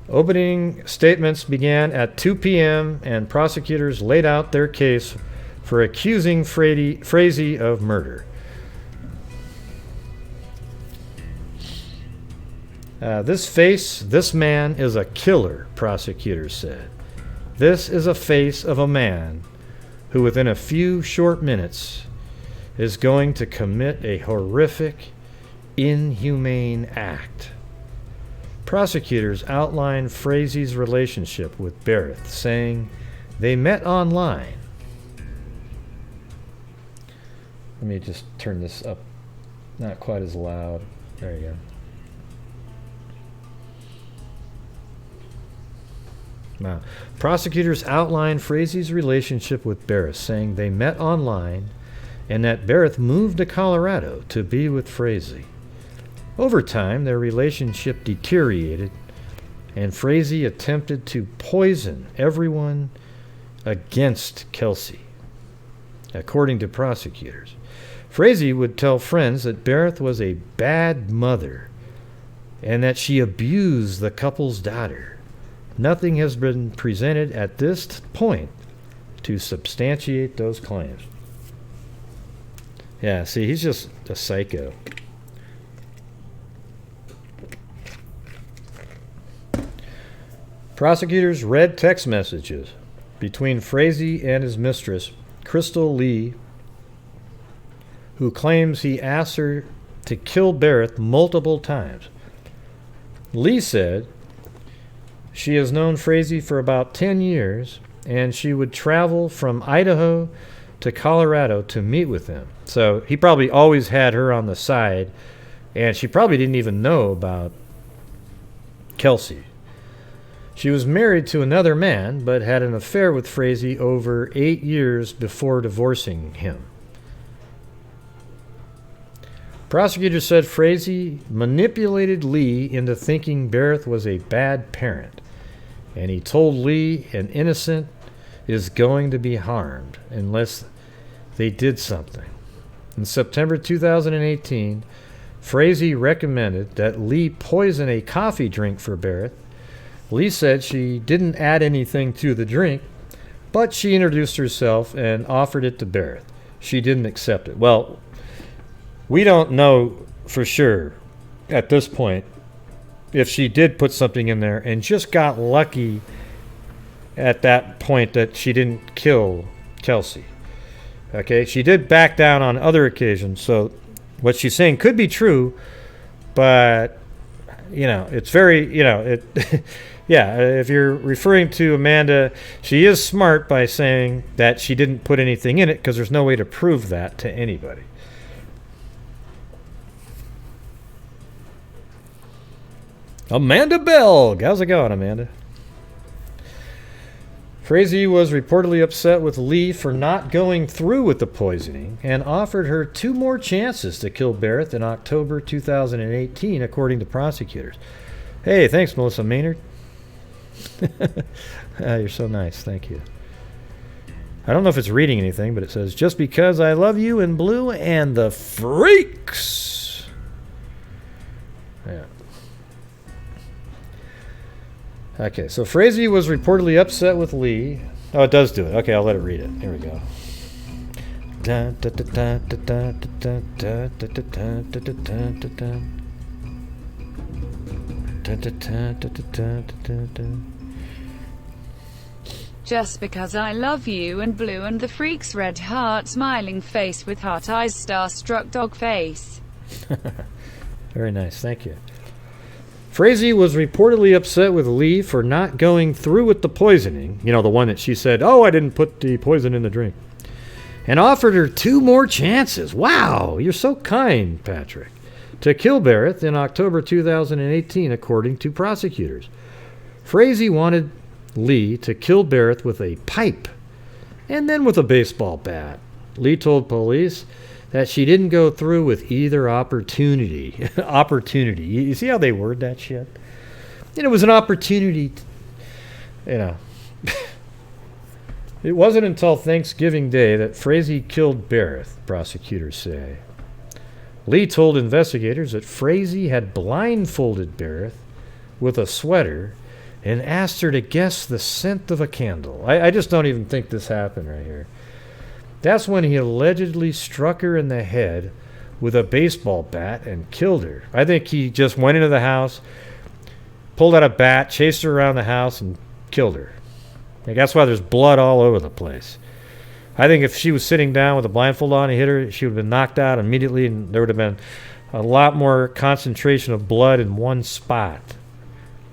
Opening statements began at 2 p.m. and prosecutors laid out their case for accusing Frazee of murder. This man is a killer, prosecutors said. This is a face of a man who within a few short minutes is going to commit a horrific, inhumane act. Prosecutors outlined Frazee's relationship with Barrett, saying they met online. Let me just turn this up, not quite as loud. There you go. Wow. Prosecutors outlined Frazee's relationship with Barrett, saying they met online and that Barrett moved to Colorado to be with Frazee. Over time, their relationship deteriorated, and Frazee attempted to poison everyone against Kelsey. According to prosecutors, Frazee would tell friends that Barrett was a bad mother and that she abused the couple's daughter. Nothing has been presented at this point to substantiate those claims. Yeah, see, he's just a psycho. Prosecutors read text messages between Frazee and his mistress, Crystal Lee, who claims he asked her to kill Barrett multiple times. Lee said she has known Frazee for about 10 years, and she would travel from Idaho to Colorado to meet with him. So he probably always had her on the side, and she probably didn't even know about Kelsey. She was married to another man, but had an affair with Frazee over 8 years before divorcing him. Prosecutors said Frazee manipulated Lee into thinking Barrett was a bad parent, and he told Lee an innocent is going to be harmed unless they did something. In September 2018, Frazee recommended that Lee poison a coffee drink for Barrett. Lee said she didn't add anything to the drink, but she introduced herself and offered it to Barrett. She didn't accept it. Well, we don't know for sure at this point if she did put something in there and just got lucky at that point that she didn't kill Kelsey. Okay, she did back down on other occasions, so what she's saying could be true, but, you know, it's very, you know, it... Yeah, if you're referring to Amanda, she is smart by saying that she didn't put anything in it because there's no way to prove that to anybody. Amanda Belg. How's it going, Amanda? Frazee was reportedly upset with Lee for not going through with the poisoning and offered her 2 more chances to kill Barrett in October 2018, according to prosecutors. Hey, thanks, Melissa Maynard. You're so nice. Thank you. I don't know if it's reading anything, but it says, just because I love you in blue and the freaks. Yeah. Okay, so Frazee was reportedly upset with Lee. Oh, it does do it. Okay, I'll let it read it. Here we go. Just because I love you and blue and the freaks, red heart, smiling face with heart eyes, starstruck dog face. Very nice, thank you. Frazee was reportedly upset with Lee for not going through with the poisoning, you know, the one that she said, oh, I didn't put the poison in the drink, and offered her 2 more chances. Wow, you're so kind, Patrick. To kill Barrett in October 2018, according to prosecutors. Frazee wanted Lee to kill Barrett with a pipe and then with a baseball bat. Lee told police that she didn't go through with either opportunity. Opportunity. You see how they word that shit? And it was an opportunity, you know. It wasn't until Thanksgiving Day that Frazee killed Barrett, prosecutors say. Lee told investigators that Frazee had blindfolded Barrett with a sweater and asked her to guess the scent of a candle. I just don't even think this happened right here. That's when he allegedly struck her in the head with a baseball bat and killed her. I think he just went into the house, pulled out a bat, chased her around the house, and killed her. Like, that's why there's blood all over the place. I think if she was sitting down with a blindfold on and hit her, she would have been knocked out immediately, and there would have been a lot more concentration of blood in one spot.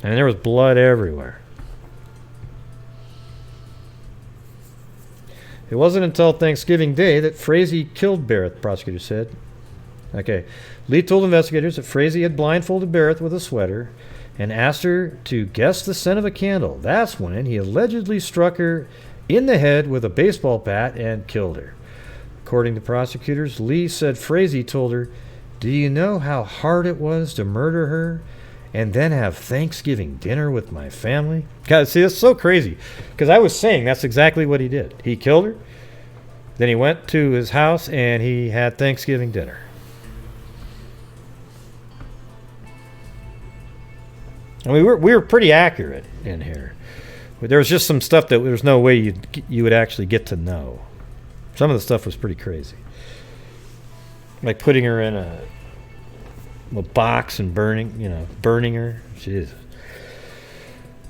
And there was blood everywhere. It wasn't until Thanksgiving Day that Frazee killed Barrett, the prosecutor said. Okay. Lee told investigators that Frazee had blindfolded Barrett with a sweater and asked her to guess the scent of a candle. That's when he allegedly struck her in the head with a baseball bat and killed her. According to prosecutors, Lee said Frazee told her, "Do you know how hard it was to murder her and then have Thanksgiving dinner with my family?" God, see, it's so crazy. Because I was saying that's exactly what he did. He killed her. Then he went to his house and he had Thanksgiving dinner. I mean, we were pretty accurate in here. But there was just some stuff that there's no way you would actually get to know. Some of the stuff was pretty crazy. Like putting her in a box and burning her. Jeez.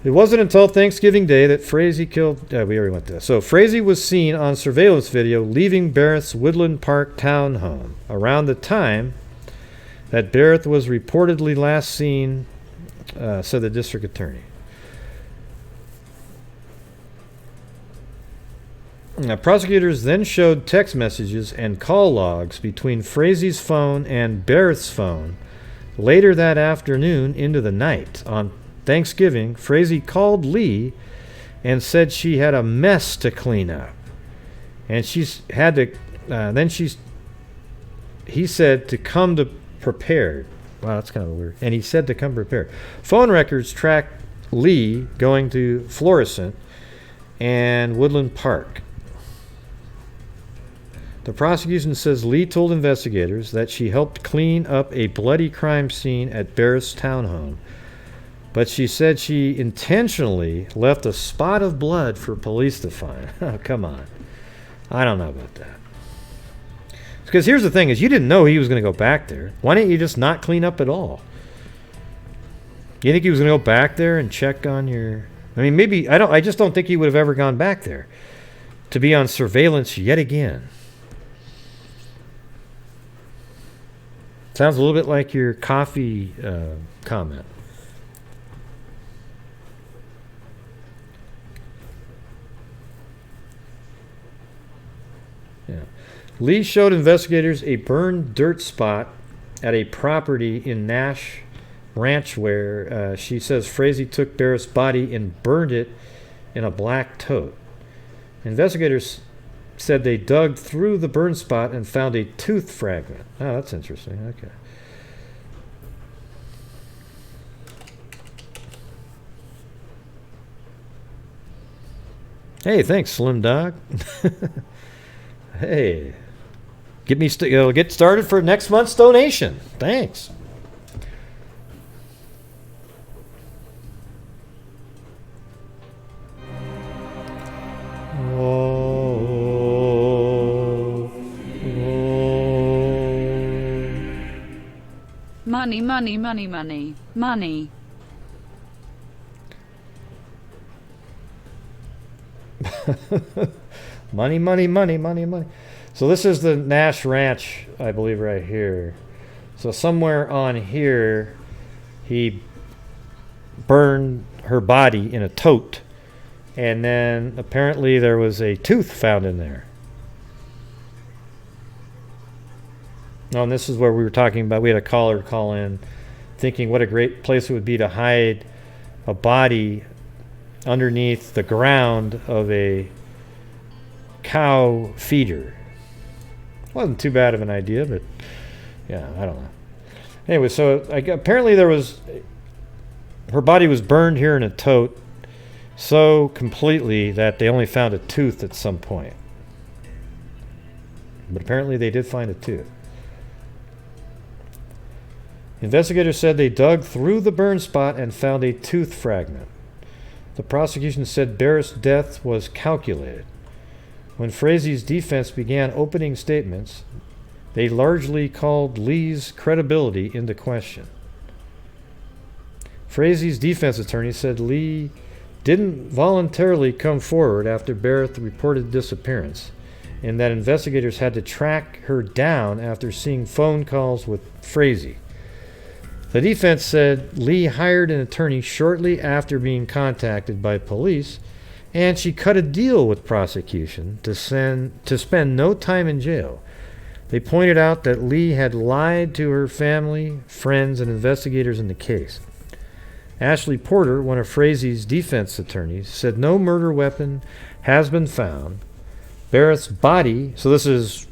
It wasn't until Thanksgiving Day that Frazee killed... we already went there. So Frazee was seen on surveillance video leaving Barrett's Woodland Park townhome around the time that Barrett was reportedly last seen, said the district attorney. Now, prosecutors then showed text messages and call logs between Frazee's phone and Barrett's phone later that afternoon into the night. On Thanksgiving, Frazee called Lee and said she had a mess to clean up. And she's had to, he said to come to prepared. Wow, that's kind of weird. And he said to come prepared. Phone records track Lee going to Florissant and Woodland Park. The prosecution says Lee told investigators that she helped clean up a bloody crime scene at Barrett's townhome, but she said she intentionally left a spot of blood for police to find. Oh, come on. I don't know about that. Because here's the thing is you didn't know he was going to go back there. Why didn't you just not clean up at all? You think he was going to go back there and check on your... I mean, maybe... I just don't think he would have ever gone back there to be on surveillance yet again. Sounds a little bit like your coffee comment. Yeah. Lee showed investigators a burned dirt spot at a property in Nash Ranch where she says Frazee took Barrett's body and burned it in a black tote. Investigators said they dug through the burn spot and found a tooth fragment. Oh, that's interesting. Okay. Hey, thanks, Slim Dog. Hey, get started for next month's donation. Thanks. Money, money, money, money, money. Money, money, money, money, money. So this is the Nash Ranch, I believe, right here. So somewhere on here, he burned her body in a tote. And then apparently there was a tooth found in there. Oh, and this is where we were talking about, we had a caller call in thinking what a great place it would be to hide a body underneath the ground of a cow feeder. Wasn't too bad of an idea, but yeah, I don't know. Anyway, so apparently her body was burned here in a tote so completely that they only found a tooth at some point. But apparently they did find a tooth. Investigators said they dug through the burn spot and found a tooth fragment. The prosecution said Barrett's death was calculated. When Frazee's defense began opening statements, they largely called Lee's credibility into question. Frazee's defense attorney said Lee didn't voluntarily come forward after Barrett's reported disappearance, and that investigators had to track her down after seeing phone calls with Frazee. The defense said Lee hired an attorney shortly after being contacted by police and she cut a deal with prosecution to spend no time in jail. They pointed out that Lee had lied to her family, friends, and investigators in the case. Ashley Porter, one of Frazee's defense attorneys, said no murder weapon has been found. Barrett's body, so this is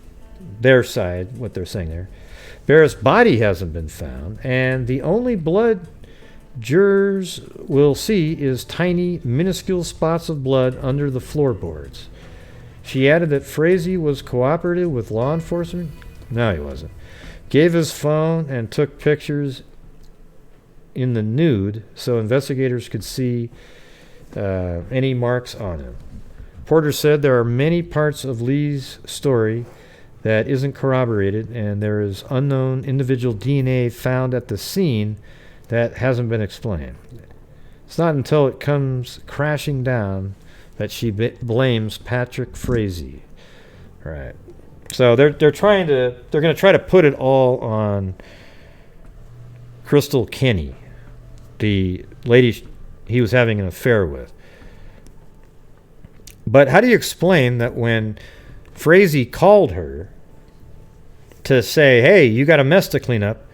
their side, what they're saying there. Barrett's body hasn't been found, and the only blood jurors will see is tiny, minuscule spots of blood under the floorboards. She added that Frazee was cooperative with law enforcement. No, he wasn't. Gave his phone and took pictures in the nude so investigators could see any marks on him. Porter said there are many parts of Lee's story that isn't corroborated, and there is unknown individual DNA found at the scene that hasn't been explained. It's not until it comes crashing down that she blames Patrick Frazee. Right. So they're going to try to put it all on Crystal Kenny, the lady he was having an affair with. But how do you explain that when Frazee called her to say, hey, you got a mess to clean up,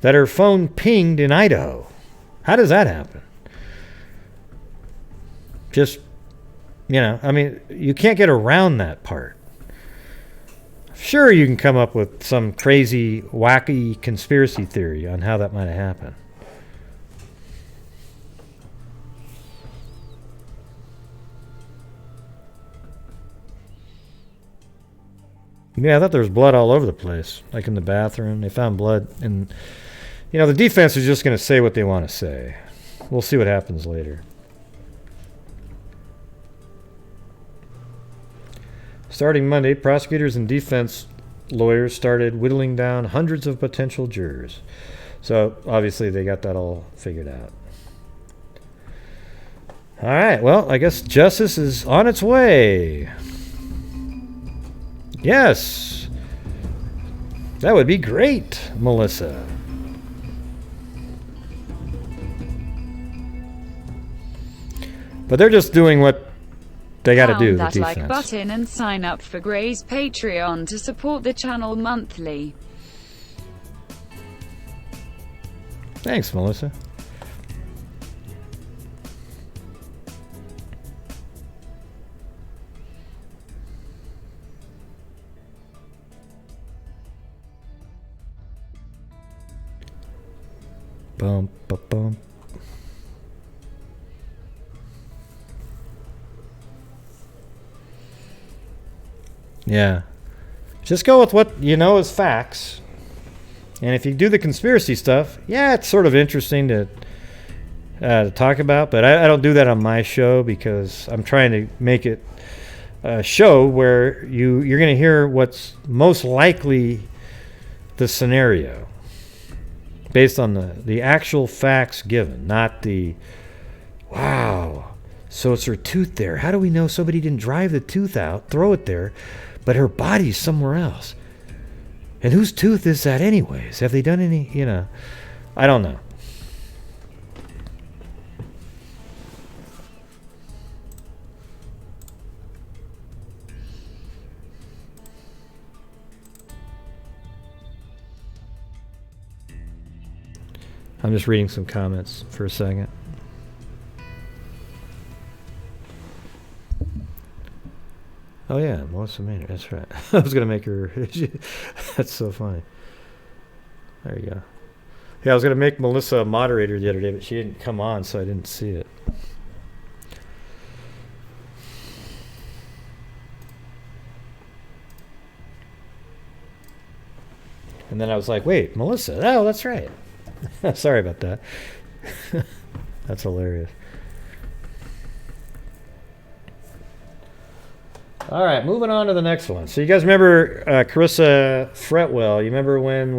that her phone pinged in Idaho? How does that happen? Just, I mean, you can't get around that part. Sure, you can come up with some crazy, wacky conspiracy theory on how that might have happened. Yeah, I thought there was blood all over the place, like in the bathroom. They found blood, and the defense is just going to say what they want to say. We'll see what happens later. Starting Monday, prosecutors and defense lawyers started whittling down hundreds of potential jurors. So obviously they got that all figured out. All right, well, I guess justice is on its way. Yes. That would be great, Melissa. But they're just doing what they got to do. Pound that like button and sign up for Gray's Patreon to support the channel monthly. Thanks, Melissa. Bum, bum, bum. Yeah. Just go with what you know is facts. And if you do the conspiracy stuff, yeah, it's sort of interesting to talk about, but I don't do that on my show because I'm trying to make it a show where you're going to hear what's most likely the scenario based on the actual facts given, not the, wow, so it's her tooth there. How do we know somebody didn't drive the tooth out, throw it there, but her body's somewhere else? And whose tooth is that anyways? Have they done any, I don't know. I'm just reading some comments for a second. Oh yeah, Melissa Maynard. That's right. I was gonna make her. That's so funny. There you go. Yeah, I was gonna make Melissa a moderator the other day, but she didn't come on, so I didn't see it. And then I was like, wait, Melissa. Oh, that's right. Sorry about that. That's hilarious. All right, moving on to the next one. So you guys remember Carissa Fretwell? You remember when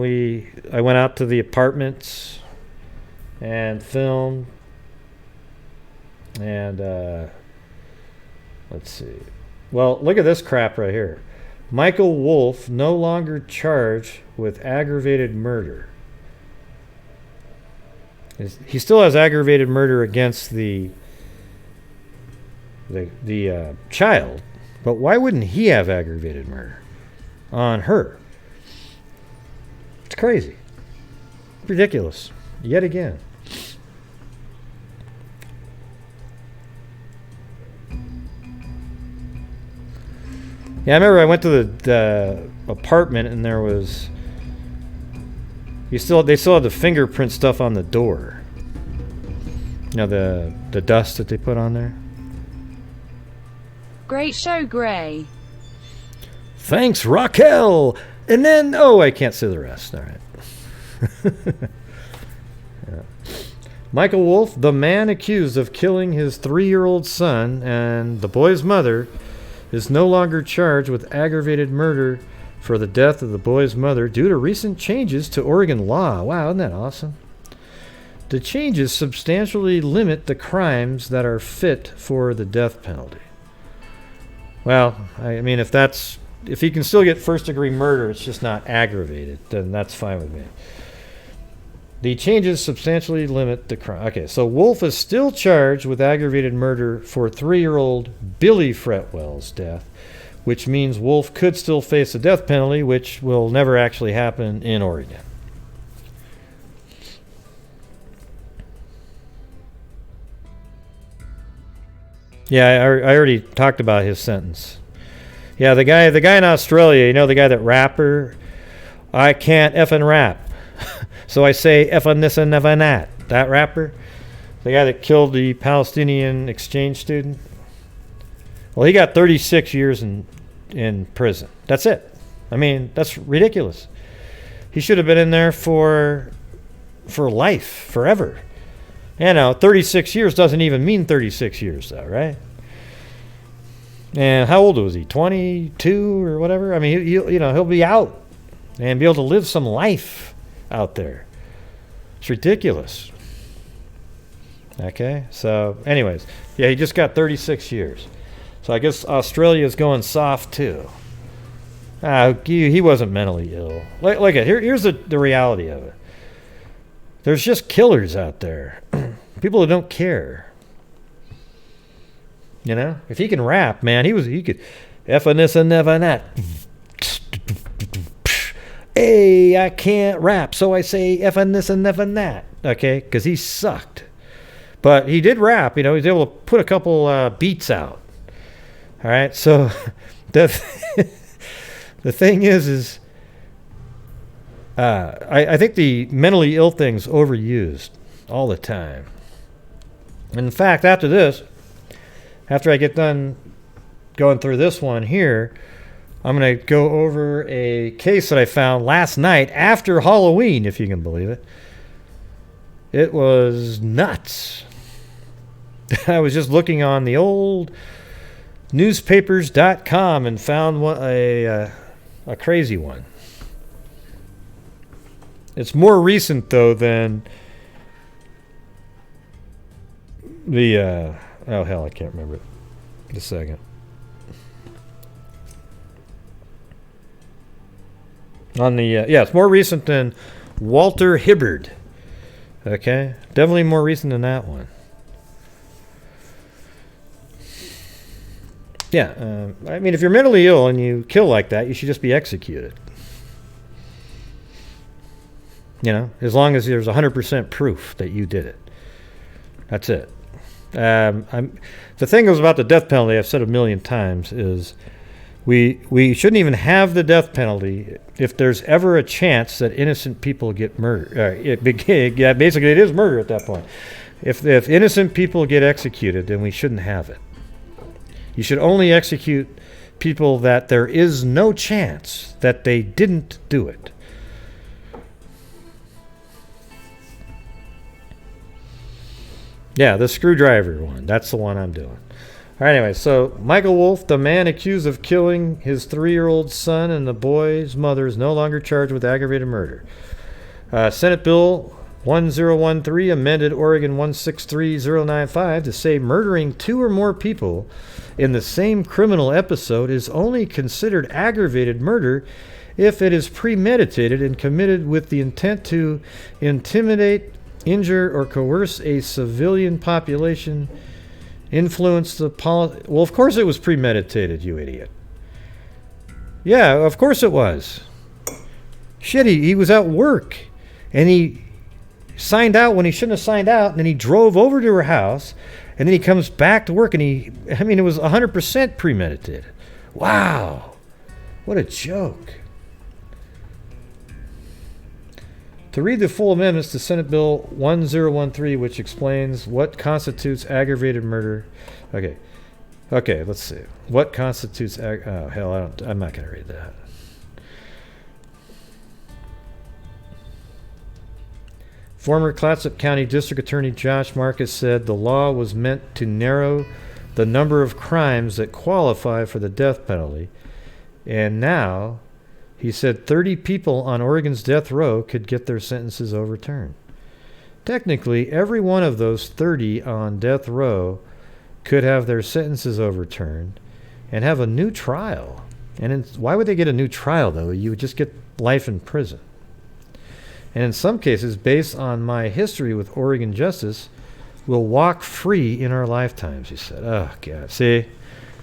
I went out to the apartments and filmed? And let's see. Well, look at this crap right here. Michael Wolfe no longer charged with aggravated murder. He still has aggravated murder against the the child, but why wouldn't he have aggravated murder on her? It's crazy. Ridiculous. Yet again. Yeah, I remember I went to the apartment and there was... they still had the fingerprint stuff on the door. You know, the dust that they put on there. Great show, Gray. Thanks, Raquel! And then... oh, I can't say the rest. All right. Yeah. Michael Wolfe, the man accused of killing his 3-year-old son and the boy's mother, is no longer charged with aggravated murder for the death of the boy's mother due to recent changes to Oregon law. Wow, isn't that awesome? The changes substantially limit the crimes that are fit for the death penalty. Well, I mean, if he can still get first-degree murder, it's just not aggravated, then that's fine with me. The changes substantially limit the crime. Okay, so Wolfe is still charged with aggravated murder for 3-year-old Billy Fretwell's death, which means Wolfe could still face the death penalty, which will never actually happen in Oregon. Yeah, I already talked about his sentence. Yeah, the guy in Australia, you know, the guy that rapper, I can't effing rap. So I say effing this and effing that. That rapper, the guy that killed the Palestinian exchange student. Well, he got 36 years in prison. That's it. I mean, that's ridiculous. He should have been in there for life, forever. You know, 36 years doesn't even mean 36 years, though, right? And how old was he? 22 or whatever? I mean, he'll be out and be able to live some life out there. It's ridiculous. Okay, so anyways, yeah, he just got 36 years. So I guess Australia's going soft too. He wasn't mentally ill. Here's the reality of it. There's just killers out there. People who don't care. You know? If he can rap, man, he could effing this and effing that. Hey, I can't rap, so I say effing this and effing that. Okay? Because he sucked. But he did rap, you know, he was able to put a couple beats out. All right? So the thing is I think the mentally ill thing's overused all the time. In fact, after I get done going through this one here, I'm going to go over a case that I found last night after Halloween, if you can believe it. It was nuts. I was just looking on the old newspapers.com and found a crazy one. It's more recent, though, than the... oh, hell, I can't remember it. Just a second. It's more recent than Walter Hibbard. Okay? Definitely more recent than that one. Yeah, I mean, if you're mentally ill and you kill like that, you should just be executed. You know, as long as there's 100% proof that you did it. That's it. The thing is about the death penalty, I've said a million times, is we shouldn't even have the death penalty if there's ever a chance that innocent people get murdered. Basically, it is murder at that point. If innocent people get executed, then we shouldn't have it. You should only execute people that there is no chance that they didn't do it. Yeah, the screwdriver one. That's the one I'm doing. All right, anyway, so Michael Wolfe, the man accused of killing his 3-year-old son and the boy's mother, is no longer charged with aggravated murder. Senate Bill 1013 amended Oregon 163095 to say murdering 2 or more people in the same criminal episode is only considered aggravated murder if it is premeditated and committed with the intent to intimidate, injure, or coerce a civilian population Influence the Well, of course it was premeditated, you idiot. Yeah, of course it was. Shit, he was at work. And he signed out when he shouldn't have signed out. And then he drove over to her house. And then he comes back to work. And it was 100% premeditated. Wow. What a joke. To read the full amendments to Senate Bill 1013, which explains what constitutes aggravated murder. Okay, let's see. What constitutes I'm not going to read that. Former Clatsop County District Attorney Josh Marcus said the law was meant to narrow the number of crimes that qualify for the death penalty, and now he said 30 people on Oregon's death row could get their sentences overturned. Technically, every one of those 30 on death row could have their sentences overturned and have a new trial. And why would they get a new trial, though? You would just get life in prison. And in some cases, based on my history with Oregon justice, we'll walk free in our lifetimes, he said. Oh, God. See?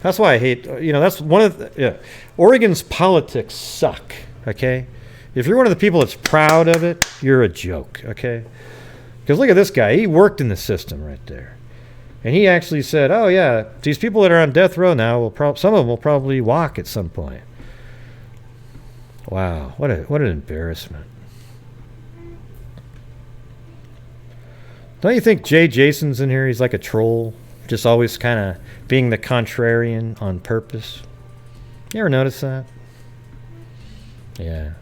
That's why I hate, that's one of the, Oregon's politics suck, okay? If you're one of the people that's proud of it, you're a joke, okay? Because look at this guy. He worked in the system right there. And he actually said, oh, yeah, these people that are on death row now, some of them will probably walk at some point. Wow, what an embarrassment. Don't you think Jay Jason's in here? He's like a troll. Just always kind of being the contrarian on purpose. You ever notice that? Yeah.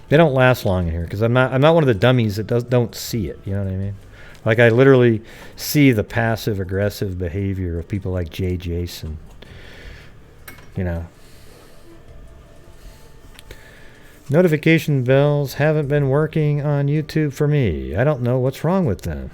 They don't last long in here because I'm not one of the dummies that don't see it. You know what I mean? Like I literally see the passive aggressive behavior of people like Jay Jason. Notification bells haven't been working on YouTube for me. I don't know what's wrong with them.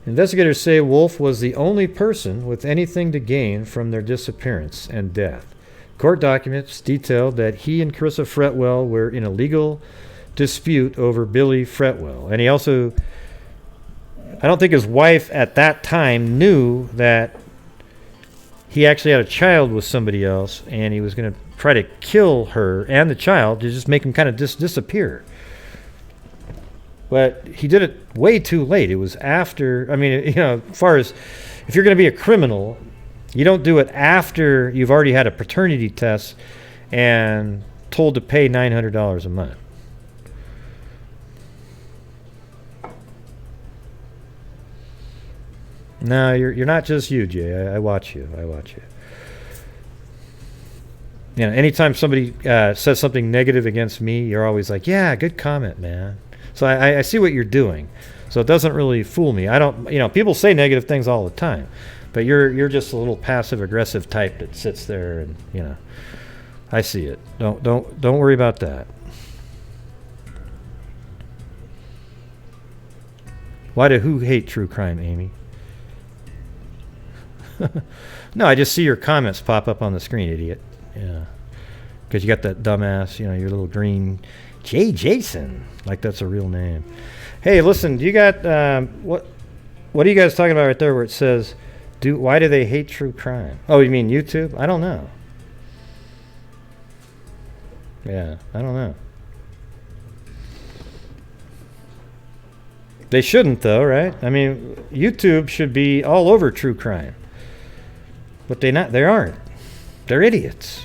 Investigators say Wolfe was the only person with anything to gain from their disappearance and death. Court documents detailed that he and Carissa Fretwell were in a legal dispute over Billy Fretwell. And he also, I don't think his wife at that time knew that he actually had a child with somebody else, and he was going to try to kill her and the child to just make him kind of disappear. But he did it way too late. It was after, as far as if you're going to be a criminal, you don't do it after you've already had a paternity test and told to pay $900 a month. No, you're not just you, Jay. I watch you. Anytime somebody says something negative against me, you're always like, yeah, good comment, man. So I see what you're doing. So it doesn't really fool me. I don't, people say negative things all the time, but you're just a little passive aggressive type that sits there and, I see it. Don't worry about that. Who hate true crime, Amy? No, I just see your comments pop up on the screen, idiot. Yeah. Because you got that dumbass, your little green Jay Jason. Like that's a real name. Hey, listen, do you got, what are you guys talking about right there where it says, why do they hate true crime? Oh, you mean YouTube? I don't know. Yeah, I don't know. They shouldn't, though, right? I mean, YouTube should be all over true crime. But they aren't. They're idiots.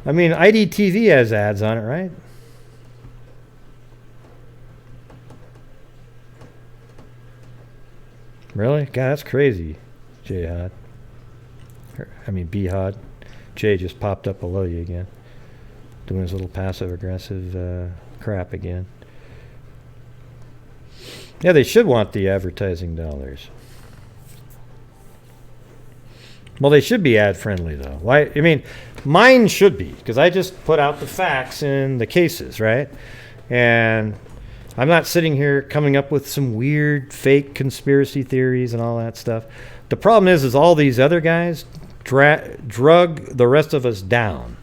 I mean, IDTV has ads on it, right? Really? God, that's crazy, J-Hod. B-Hod. Jay just popped up below you again. Doing his little passive-aggressive crap again. Yeah, they should want the advertising dollars. Well, they should be ad-friendly, though. Why? Mine should be, because I just put out the facts in the cases, right? And I'm not sitting here coming up with some weird, fake conspiracy theories and all that stuff. The problem is all these other guys drug the rest of us down.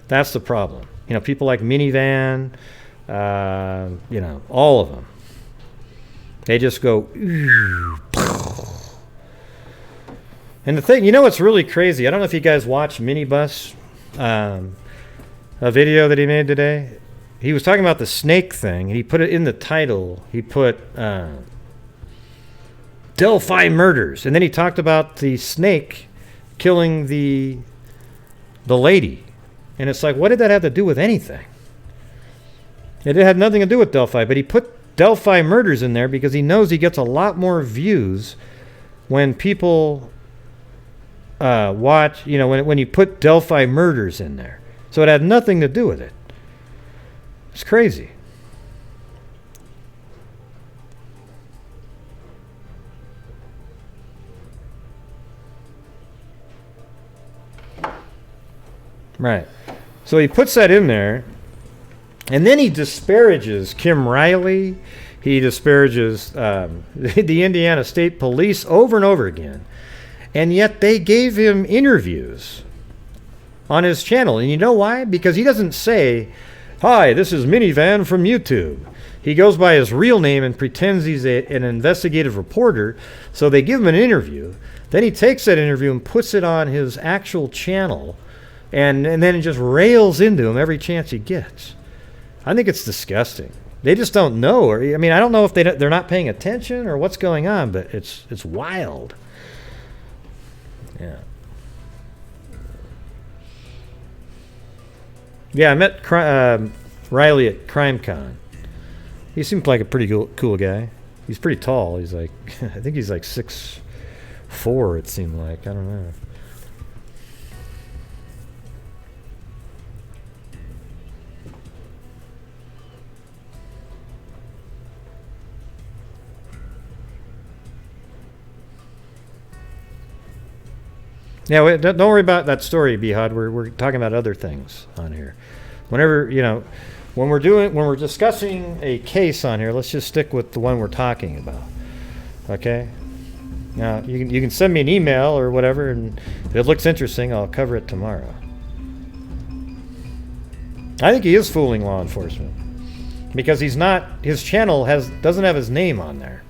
That's the problem. People like Minivan, You know, all of them. They just go. And the thing, you know what's really crazy? I don't know if you guys watched Minibus, a video that he made today. He was talking about the snake thing, and he put it in the title. He put Delphi murders, and then he talked about the snake killing the lady. And it's like, what did that have to do with anything? It had nothing to do with Delphi, but he put Delphi murders in there because he knows he gets a lot more views when people watch, you know, when you put Delphi murders in there. So it had nothing to do with it. It's crazy. Right. So he puts that in there, and then he disparages Kim Riley. He disparages the Indiana State Police over and over again. And yet they gave him interviews on his channel. And you know why? Because he doesn't say, "Hi, this is Minivan from YouTube." He goes by his real name and pretends he's an investigative reporter. So they give him an interview. Then he takes that interview and puts it on his actual channel. And then it just rails into him every chance he gets. I think it's disgusting. They just don't know. Or I mean, I don't know if they're not paying attention or what's going on, but it's wild. Yeah. Yeah, I met Riley at CrimeCon. He seemed like a pretty cool guy. He's pretty tall. He's like, I think he's like 6'4", it seemed like. I don't know. Yeah, don't worry about that story, Bihad. We're talking about other things on here. Whenever, you know, when we're discussing a case on here, let's just stick with the one we're talking about. Okay? Now, you can send me an email or whatever, and if it looks interesting, I'll cover it tomorrow. I think he is fooling law enforcement because his channel doesn't have his name on there.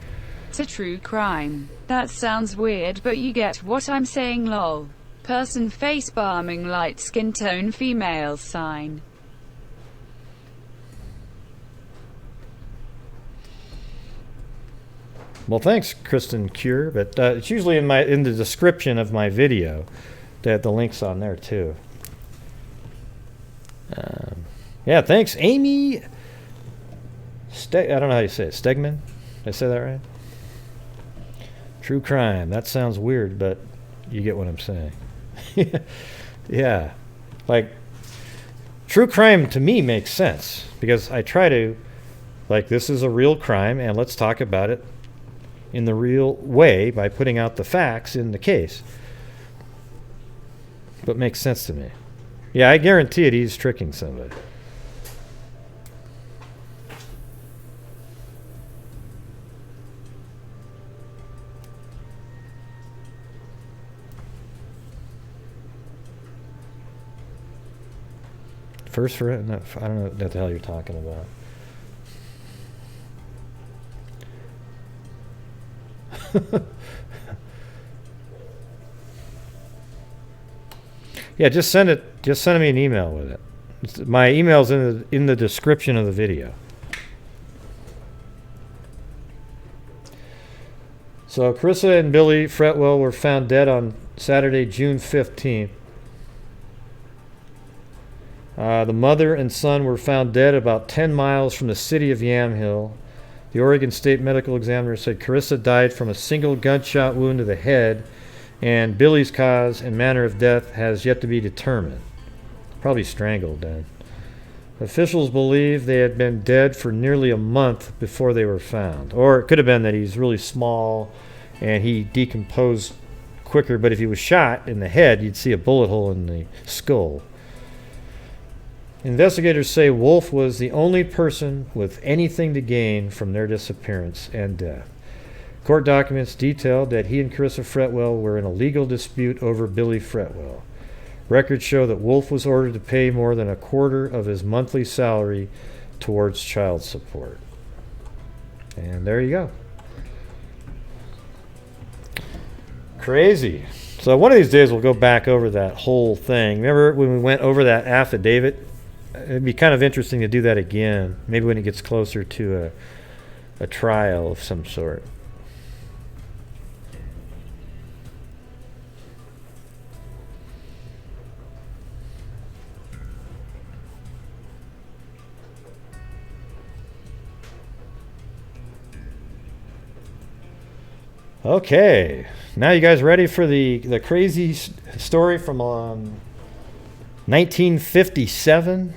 It's a true crime. That sounds weird, but you get what I'm saying, lol. Person face barming light skin tone female sign. Well, thanks, Kristen Cure, but it's usually in the description of my video that the link's on there too. Yeah, thanks, Amy. I don't know how you say it. Stegman? Did I say that right? True crime. That sounds weird, but you get what I'm saying. Yeah. Like, true crime to me makes sense because I try to, like, this is a real crime and let's talk about it in the real way by putting out the facts in the case. But makes sense to me. Yeah, I guarantee it, he's tricking somebody. First for it? No, I don't know what the hell you're talking about. Yeah, just send me an email with it. My email's in the description of the video. So Carissa and Billy Fretwell were found dead on Saturday, June 15th. The mother and son were found dead about 10 miles from the city of Yamhill. The Oregon State Medical Examiner said Carissa died from a single gunshot wound to the head, and Billy's cause and manner of death has yet to be determined. Probably strangled then. Officials believe they had been dead for nearly a month before they were found. Or it could have been that he's really small and he decomposed quicker, but if he was shot in the head, you'd see a bullet hole in the skull. Investigators say Wolfe was the only person with anything to gain from their disappearance and death. Court documents detailed that he and Carissa Fretwell were in a legal dispute over Billy Fretwell. Records show that Wolfe was ordered to pay more than a quarter of his monthly salary towards child support. And there you go. Crazy. So one of these days we'll go back over that whole thing. Remember when we went over that affidavit? It'd be kind of interesting to do that again, maybe when it gets closer to a trial of some sort. Okay, now you guys ready for the crazy story from 1957?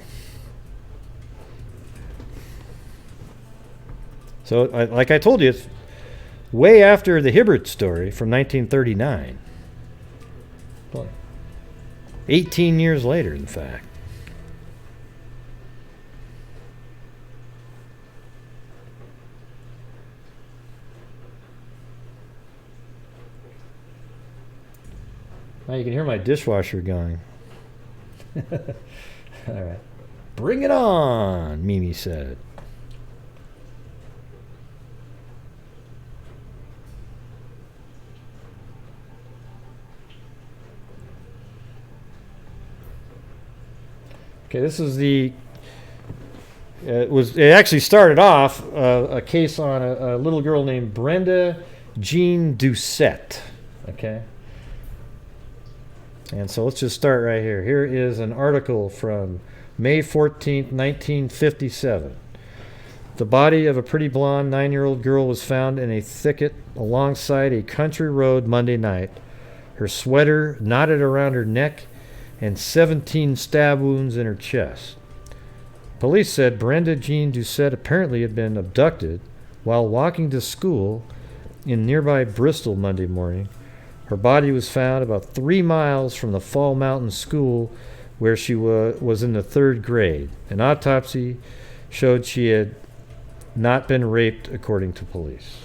So, like I told you, it's way after the Hibbert story from 1939. 18 years later, in fact. Now you can hear my dishwasher going. All right. Bring it on, Mimi said. Okay, this is the. It actually started off a case on a little girl named Brenda Jean Doucette. Okay. And so let's just start right here. Here is an article from May 14th, 1957. The body of a pretty blonde 9-year-old girl was found in a thicket alongside a country road Monday night. Her sweater knotted around her neck and 17 stab wounds in her chest. Police said Brenda Jean Doucette apparently had been abducted while walking to school in nearby Bristol Monday morning. Her body was found about 3 miles from the Fall Mountain School where she was in the 3rd grade. An autopsy showed she had not been raped, according to police.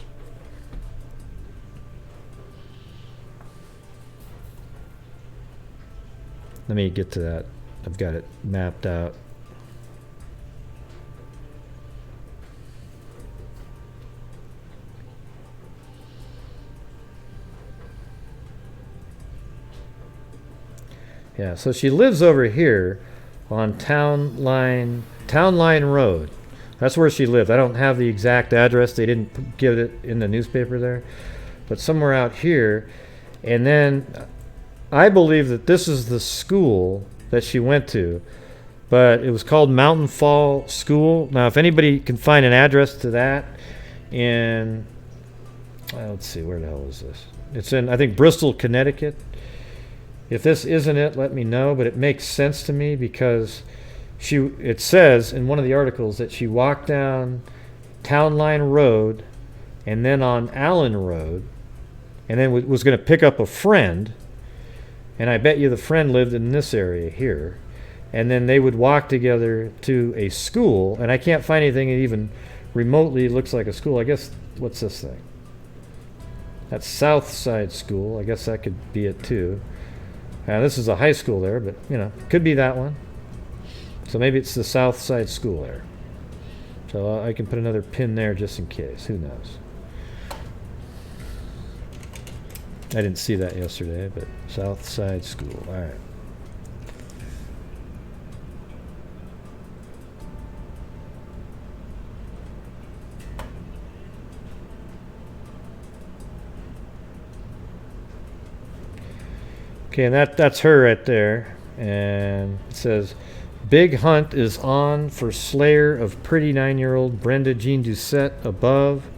Let me get to that. I've got it mapped out. Yeah, so she lives over here on Town Line Road. That's where she lived. I don't have the exact address. They didn't give it in the newspaper there. But somewhere out here. And then I believe that this is the school that she went to. But it was called Mountain Fall School. Now, if anybody can find an address to that in... let's see, where the hell is this? It's in, I think, Bristol, Connecticut. If this isn't it, let me know, but it makes sense to me because it says in one of the articles that she walked down Town Line Road and then on Allen Road and then was going to pick up a friend, and I bet you the friend lived in this area here, and then they would walk together to a school, and I can't find anything that even remotely looks like a school. I guess, what's this thing? That's Southside School. I guess that could be it too. This is a high school there, but, could be that one. So maybe it's the South Side School there. So I can put another pin there just in case. Who knows? I didn't see that yesterday, but South Side School. All right. Okay, and that's her right there. And it says, Big hunt is on for slayer of pretty 9-year-old Brenda Jean Doucette above,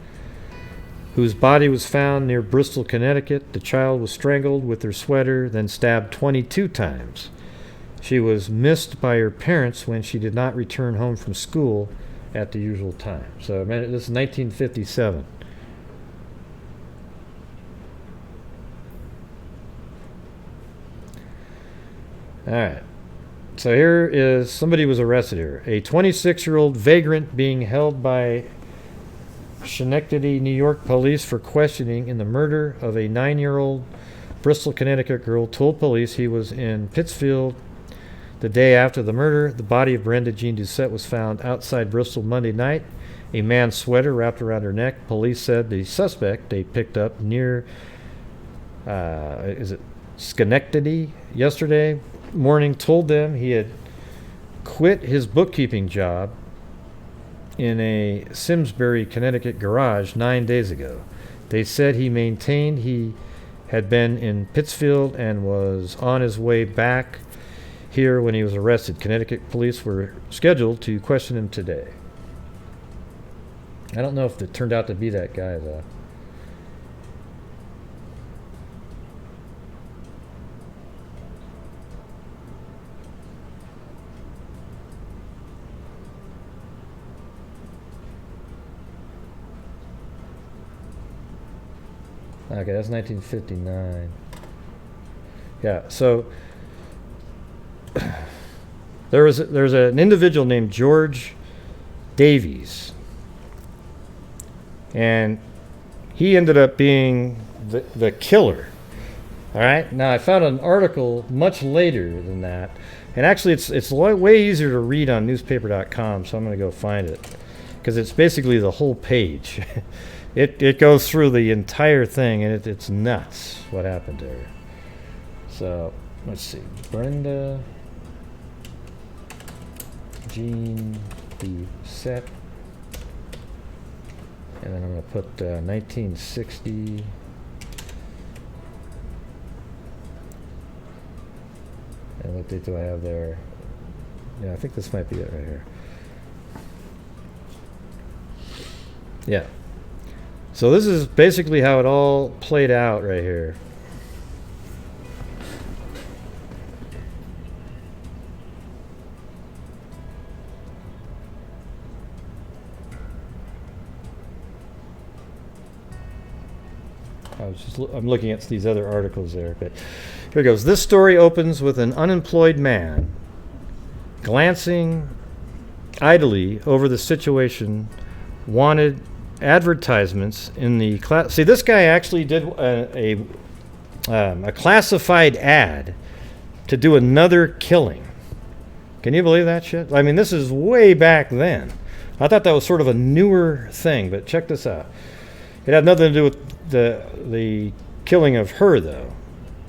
whose body was found near Bristol, Connecticut. The child was strangled with her sweater, then stabbed 22 times. She was missed by her parents when she did not return home from school at the usual time. So this is 1957. All right. So here is, somebody was arrested here. A 26-year-old vagrant being held by Schenectady, New York police for questioning in the murder of a 9-year-old Bristol, Connecticut girl told police he was in Pittsfield The day after the murder, the body of Brenda Jean Doucette was found outside Bristol Monday night. A man's sweater wrapped around her neck. Police said the suspect they picked up near, Schenectady yesterday morning told them he had quit his bookkeeping job in a Simsbury, Connecticut garage 9 days ago. They said he maintained he had been in Pittsfield and was on his way back here when he was arrested. Connecticut police were scheduled to question him today. I don't know if it turned out to be that guy, though. Okay, that's 1959. Yeah, so there's an individual named George Davies, and he ended up being the killer. All right. Now I found an article much later than that, and actually it's way easier to read on newspaper.com. So I'm going to go find it because it's basically the whole page. It goes through the entire thing, and it's nuts what happened to her. So let's see, Brenda Jean Doucette, and then I'm going to put 1960. And what date do I have there? Yeah, I think this might be it right here. Yeah. So this is basically how it all played out right here. I'm looking at these other articles there, but here it goes. This story opens with an unemployed man glancing idly over the situation, wanted advertisements in the class. See, this guy actually did a classified ad to do another killing. Can you believe that shit? I mean, this is way back then. I thought that was sort of a newer thing, but check this out. It had nothing to do with the killing of her, though.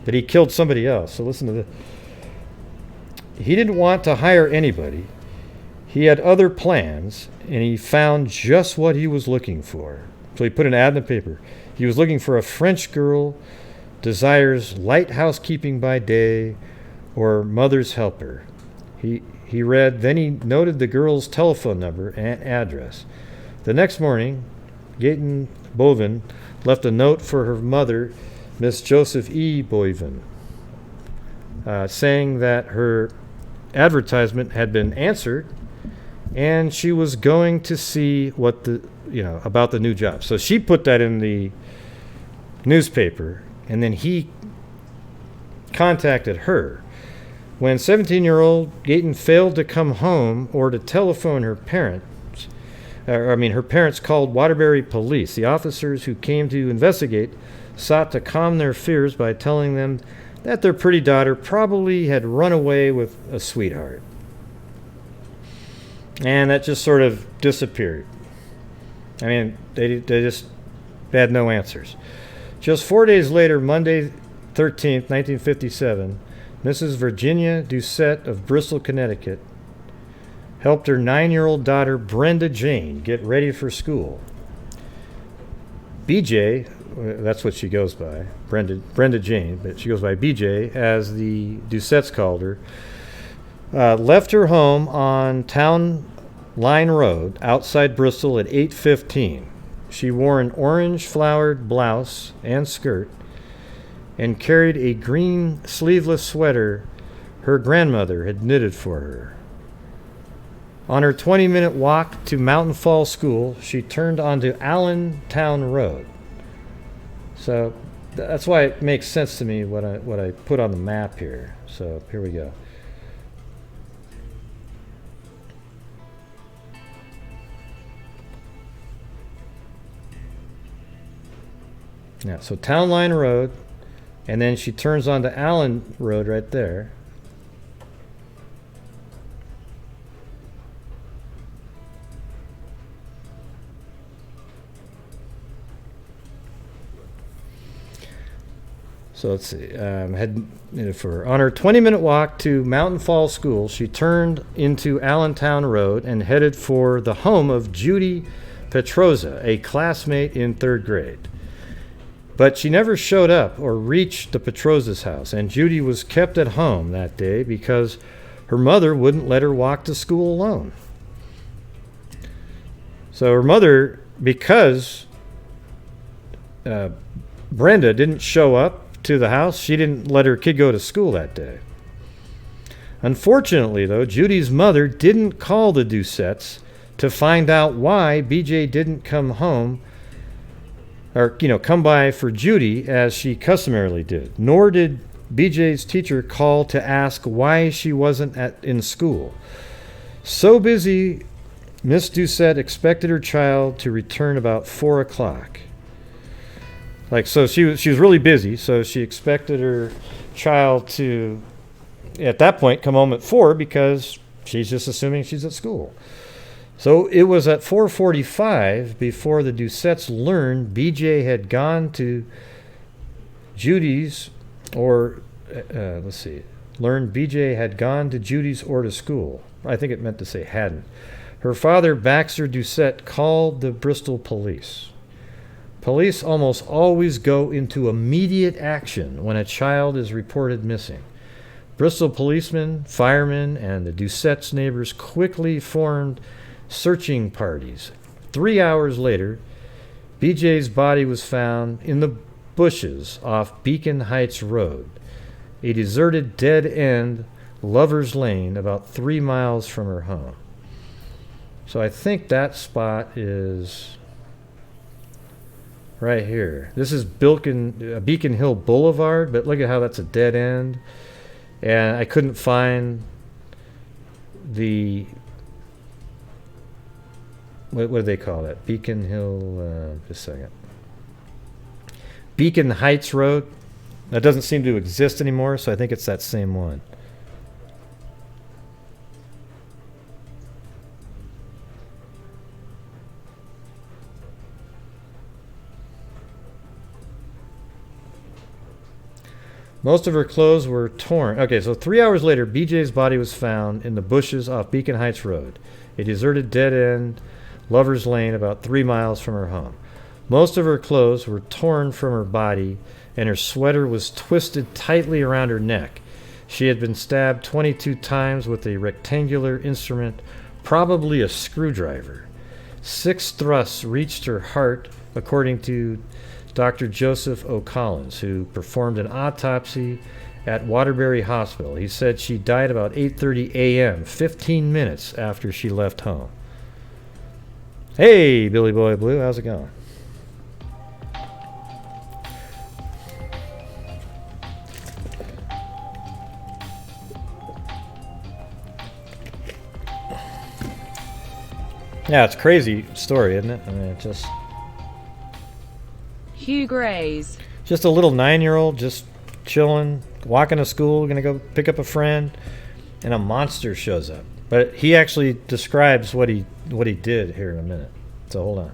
But he killed somebody else. So listen to this. He didn't want to hire anybody. He had other plans, and he found just what he was looking for. So he put an ad in the paper. He was looking for a French girl, desires light housekeeping by day, or mother's helper. He read, then he noted the girl's telephone number and address. The next morning, Gaten Bovin left a note for her mother, Miss Joseph E. Bovin, saying that her advertisement had been answered and she was going to see what about the new job. So she put that in the newspaper, and then he contacted her. When 17-year-old Gaten failed to come home or to telephone her parents, her parents called Waterbury police. The officers who came to investigate sought to calm their fears by telling them that their pretty daughter probably had run away with a sweetheart. And that just sort of disappeared. I mean, they just had no answers. Just 4 days later, Monday 13th, 1957, Mrs. Virginia Doucette of Bristol, Connecticut, helped her 9-year-old daughter, Brenda Jane, get ready for school. BJ, that's what she goes by, Brenda Jane, but she goes by BJ, as the Doucettes called her, left her home on Town Line Road outside Bristol at 8:15. She wore an orange flowered blouse and skirt and carried a green sleeveless sweater her grandmother had knitted for her. On her 20-minute walk to Mountain Falls School, she turned onto Allentown Road. So that's why it makes sense to me what I put on the map here. So here we go. Yeah, so Town Line Road, and then she turns onto Allen Road right there. So let's see. On her 20-minute walk to Mountain Falls School, she turned into Allentown Road and headed for the home of Judy Petroza, a classmate in 3rd grade. But she never showed up or reached the Petroza's house, and Judy was kept at home that day because her mother wouldn't let her walk to school alone. So her mother, because Brenda didn't show up to the house, she didn't let her kid go to school that day. Unfortunately, though, Judy's mother didn't call the Doucettes to find out why BJ didn't come home or, come by for Judy as she customarily did. Nor did BJ's teacher call to ask why she wasn't in school. So busy, Miss Doucette expected her child to return about 4 o'clock. So she was really busy, so she expected her child to, at that point, come home at 4 because she's just assuming she's at school. So it was at 4:45 before the Doucettes learned BJ had gone to Judy's learned BJ had gone to Judy's or to school. I think it meant to say hadn't. Her father, Baxter Doucette, called the Bristol police. Police almost always go into immediate action when a child is reported missing. Bristol policemen, firemen, and the Doucette's neighbors quickly formed searching parties. 3 hours later, BJ's body was found in the bushes off Beacon Heights Road, a deserted dead-end Lover's Lane about 3 miles from her home. So I think that spot is right here. This is Beacon Hill Boulevard, but look at how that's a dead end. And I couldn't find the... What do they call that? Beacon Hill... just a second. Beacon Heights Road. That doesn't seem to exist anymore, so I think it's that same one. Most of her clothes were torn. Okay, so 3 hours later, BJ's body was found in the bushes off Beacon Heights Road, a deserted dead-end Lover's Lane about 3 miles from her home. Most of her clothes were torn from her body, and her sweater was twisted tightly around her neck. She had been stabbed 22 times with a rectangular instrument, probably a screwdriver. 6 thrusts reached her heart, according to Dr. Joseph O'Collins, who performed an autopsy at Waterbury Hospital. He said she died about 8:30 a.m., 15 minutes after she left home. Hey, Billy Boy Blue, how's it going? Yeah, it's a crazy story, isn't it? I mean, it just... Hugh Grays. Just a little 9-year-old just chilling, walking to school, going to go pick up a friend, and a monster shows up. But he actually describes what he did here in a minute. So hold on.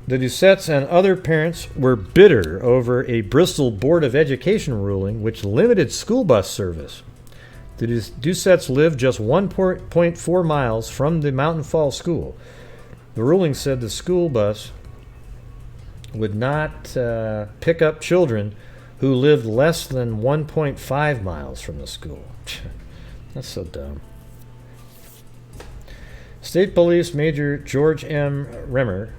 The Doucettes and other parents were bitter over a Bristol Board of Education ruling which limited school bus service. The Doucettes lived just 1.4 miles from the Mountain Falls School. The ruling said the school bus would not pick up children who lived less than 1.5 miles from the school. That's so dumb. State Police Major George M. Remmer,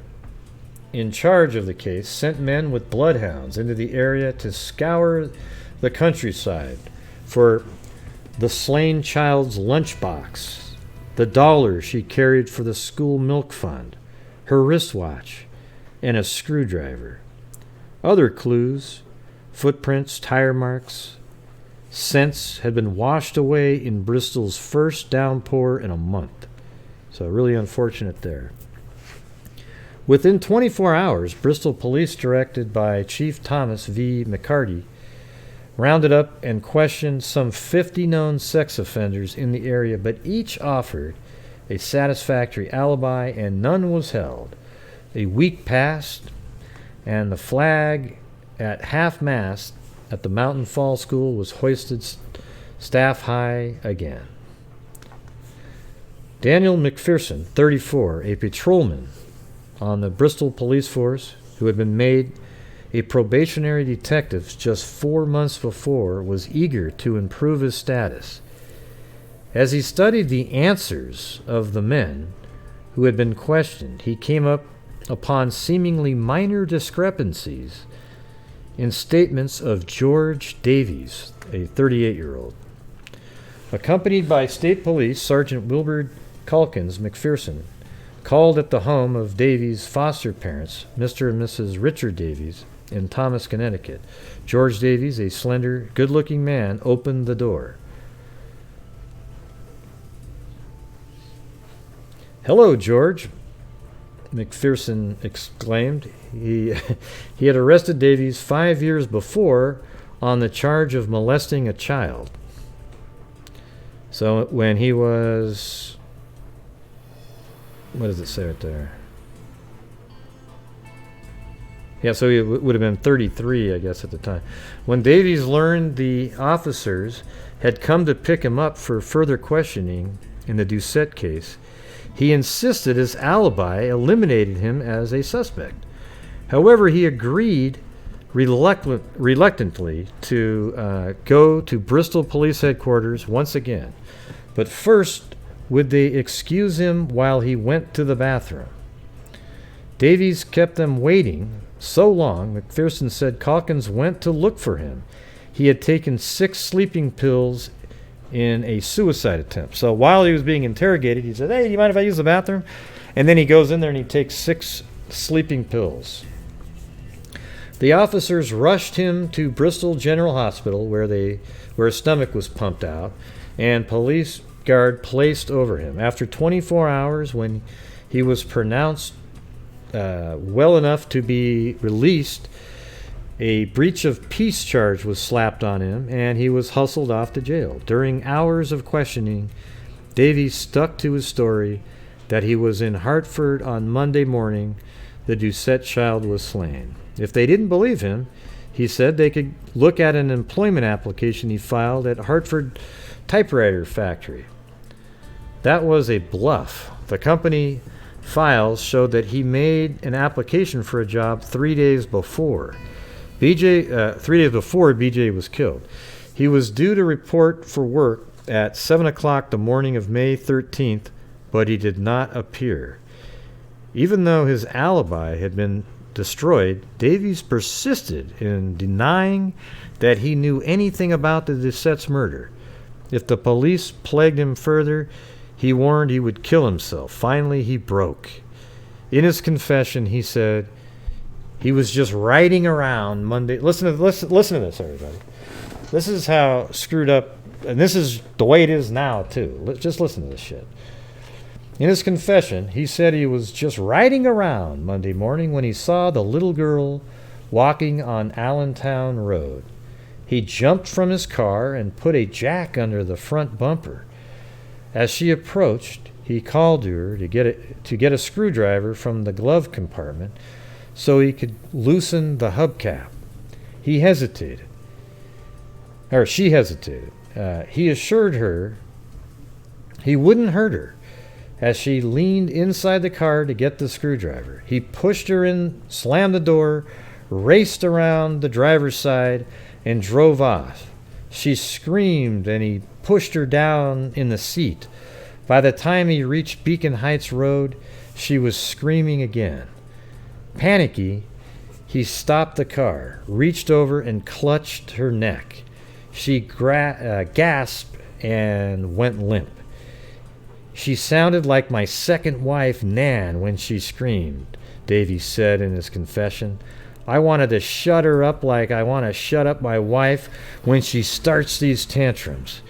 in charge of the case, sent men with bloodhounds into the area to scour the countryside for the slain child's lunchbox, the dollar she carried for the school milk fund, her wristwatch, and a screwdriver. Other clues, footprints, tire marks, scents had been washed away in Bristol's first downpour in a month. So really unfortunate there. Within 24 hours, Bristol police, directed by Chief Thomas V. McCarty, rounded up and questioned some 50 known sex offenders in the area, but each offered a satisfactory alibi and none was held. A week passed, and the flag at half-mast at the Mountain Falls School was hoisted staff high again. Daniel McPherson, 34, a patrolman on the Bristol police force who had been made a probationary detective just 4 months before, was eager to improve his status. As he studied the answers of the men who had been questioned, he came upon seemingly minor discrepancies in statements of George Davies, a 38-year-old. Accompanied by State Police Sergeant Wilbur Calkins, McPherson called at the home of Davies' foster parents, Mr. and Mrs. Richard Davies, in Thomas, Connecticut. George Davies, a slender, good-looking man, opened the door. "Hello, George," McPherson exclaimed. He had arrested Davies 5 years before on the charge of molesting a child. So when he was... What does it say right there? Yeah, so he would have been 33, I guess, at the time. When Davies learned the officers had come to pick him up for further questioning in the Doucette case, he insisted his alibi eliminated him as a suspect. However, he agreed reluctantly to go to Bristol Police Headquarters once again. But first, would they excuse him while he went to the bathroom? Davies kept them waiting so long, McPherson said Calkins went to look for him. He had taken 6 sleeping pills in a suicide attempt. So while he was being interrogated, he said, "Hey, do you mind if I use the bathroom?" And then he goes in there and he takes 6 sleeping pills. The officers rushed him to Bristol General Hospital where his stomach was pumped out, and police guard placed over him. After 24 hours, when he was pronounced well enough to be released, a breach of peace charge was slapped on him, and he was hustled off to jail. During hours of questioning, Davies stuck to his story that he was in Hartford on Monday morning the Doucette child was slain. If they didn't believe him, he said they could look at an employment application he filed at Hartford Typewriter Factory. That was a bluff. The company files showed that he made an application for a job 3 days before. 3 days before BJ was killed. He was due to report for work at 7 o'clock the morning of May 13th, but he did not appear. Even though his alibi had been destroyed, Davies persisted in denying that he knew anything about the Doucette's murder. If the police plagued him further, he warned he would kill himself. Finally, he broke. In his confession, he said he was just riding around Monday. Listen to this, everybody. This is how screwed up, and this is the way it is now, too. Just listen to this shit. In his confession, he said he was just riding around Monday morning when he saw the little girl walking on Allentown Road. He jumped from his car and put a jack under the front bumper. As she approached, he called to her to get a screwdriver from the glove compartment so he could loosen the hubcap. She hesitated. He assured her he wouldn't hurt her as she leaned inside the car to get the screwdriver. He pushed her in, slammed the door, raced around the driver's side, and drove off. She screamed, and he pushed her down in the seat. By the time he reached Beacon Heights Road, she was screaming again. Panicky, he stopped the car, reached over, and clutched her neck. She gasped and went limp. She sounded like my second wife, Nan, when she screamed, Davies said in his confession. I wanted to shut her up like I want to shut up my wife when she starts these tantrums.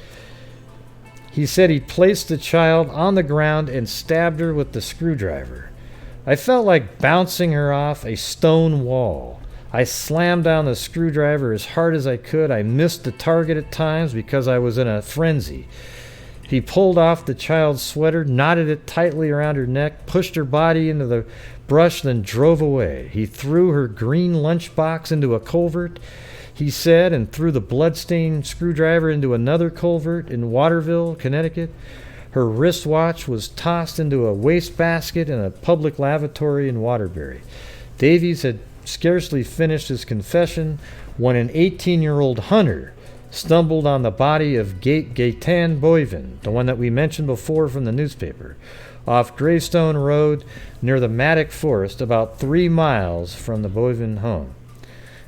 He said he placed the child on the ground and stabbed her with the screwdriver. I felt like bouncing her off a stone wall. I slammed down the screwdriver as hard as I could. I missed the target at times because I was in a frenzy. He pulled off the child's sweater, knotted it tightly around her neck, pushed her body into the brush, then drove away. He threw her green lunchbox into a culvert, he said, and threw the bloodstained screwdriver into another culvert in Waterville, Connecticut. Her wristwatch was tossed into a wastebasket in a public lavatory in Waterbury. Davies had scarcely finished his confession when an 18-year-old hunter stumbled on the body of Gaetan Boivin, the one that we mentioned before from the newspaper, off Greystone Road near the Maddock Forest, about 3 miles from the Boivin home.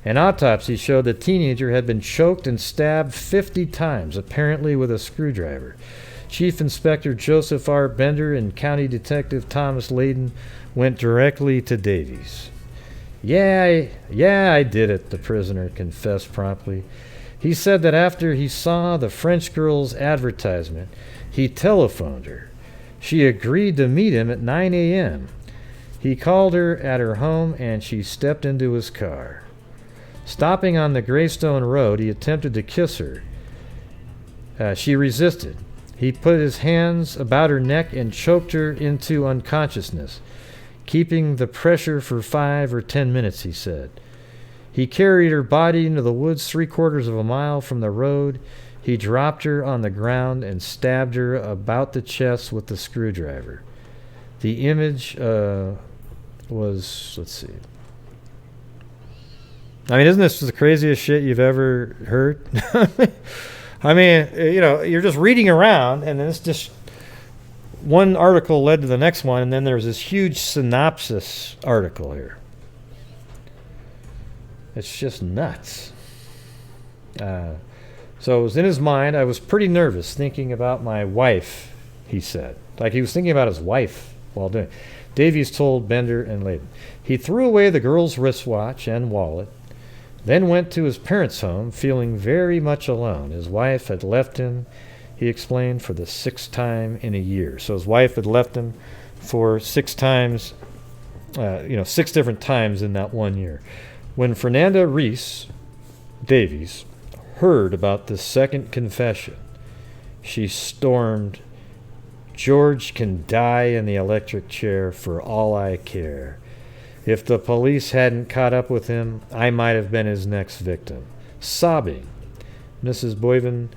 An autopsy showed the teenager had been choked and stabbed 50 times, apparently with a screwdriver. Chief Inspector Joseph R. Bender and County Detective Thomas Layden went directly to Davies. Yeah, I did it, the prisoner confessed promptly. He said that after he saw the French girl's advertisement, he telephoned her. She agreed to meet him at 9 a.m. He called her at her home and she stepped into his car. Stopping on the Greystone Road, he attempted to kiss her. She resisted. He put his hands about her neck and choked her into unconsciousness, keeping the pressure for 5 or 10 minutes, he said. He carried her body into the woods 3/4 of a mile from the road. He dropped her on the ground and stabbed her about the chest with the screwdriver. The image was, let's see. I mean, isn't this the craziest shit you've ever heard? I mean, you know, you're just reading around, and then it's just one article led to the next one, and then there's this huge synopsis article here. It's just nuts. So it was in his mind. I was pretty nervous thinking about my wife, he said. Like he was thinking about his wife while doing it. Davies told Bender and Layden. He threw away the girl's wristwatch and wallet, then went to his parents' home, feeling very much alone. His wife had left him, he explained, for the 6th time in a year. So his wife had left him for 6 times, 6 different times in that 1 year. When Fernanda Reese Davies heard about the second confession, she stormed, "George can die in the electric chair for all I care. If the police hadn't caught up with him, I might have been his next victim." Sobbing, Mrs. Boivin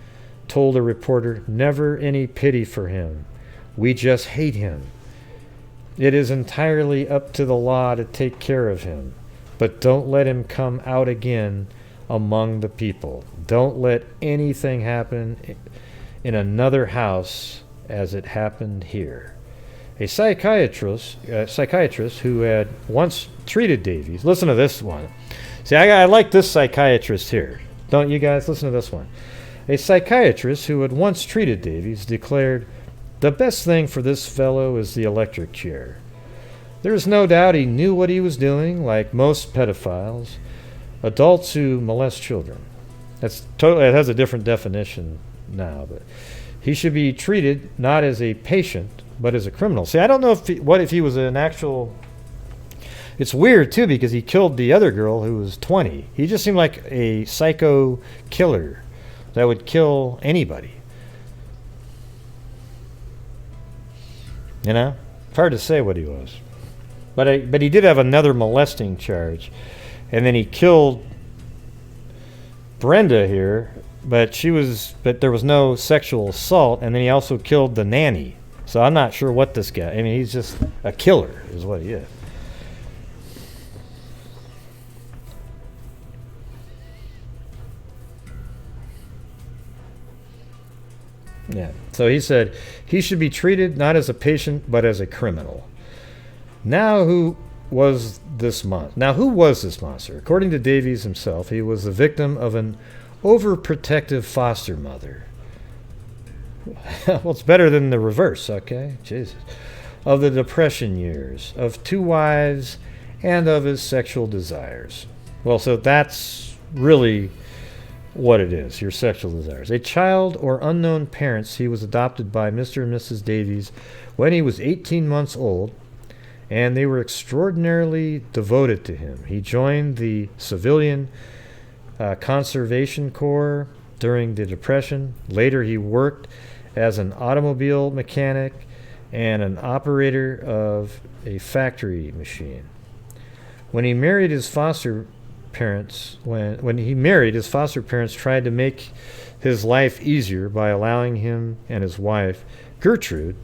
told a reporter, "Never any pity for him. We just hate him. It is entirely up to the law to take care of him. But don't let him come out again among the people. Don't let anything happen in another house as it happened here." A psychiatrist who had once treated Davies. Listen to this one. See, I like this psychiatrist here. Don't you guys? Listen to this one. A psychiatrist who had once treated Davies declared, "The best thing for this fellow is the electric chair. There's no doubt he knew what he was doing, like most pedophiles, adults who molest children." It has a different definition now, but he should be treated not as a patient, but as a criminal. See, I don't know if he was an actual. It's weird too because he killed the other girl who was 20. He just seemed like a psycho killer that would kill anybody. You know, it's hard to say what he was, but he did have another molesting charge, and then he killed Brenda here, but there was no sexual assault, and then he also killed the nanny. So I'm not sure what this guy. I mean, he's just a killer, is what he is. Yeah. So he said he should be treated not as a patient, but as a criminal. Now who was this monster? According to Davies himself, he was the victim of an overprotective foster mother. Well, it's better than the reverse, okay? Jesus. Of the Depression years, of 2 wives, and of his sexual desires. Well, so that's really what it is, your sexual desires. A child or unknown parents, he was adopted by Mr. and Mrs. Davies when he was 18 months old, and they were extraordinarily devoted to him. He joined the Civilian Conservation Corps during the Depression. Later, he worked as an automobile mechanic and an operator of a factory machine. When he married his foster parents, his foster parents tried to make his life easier by allowing him and his wife, Gertrude,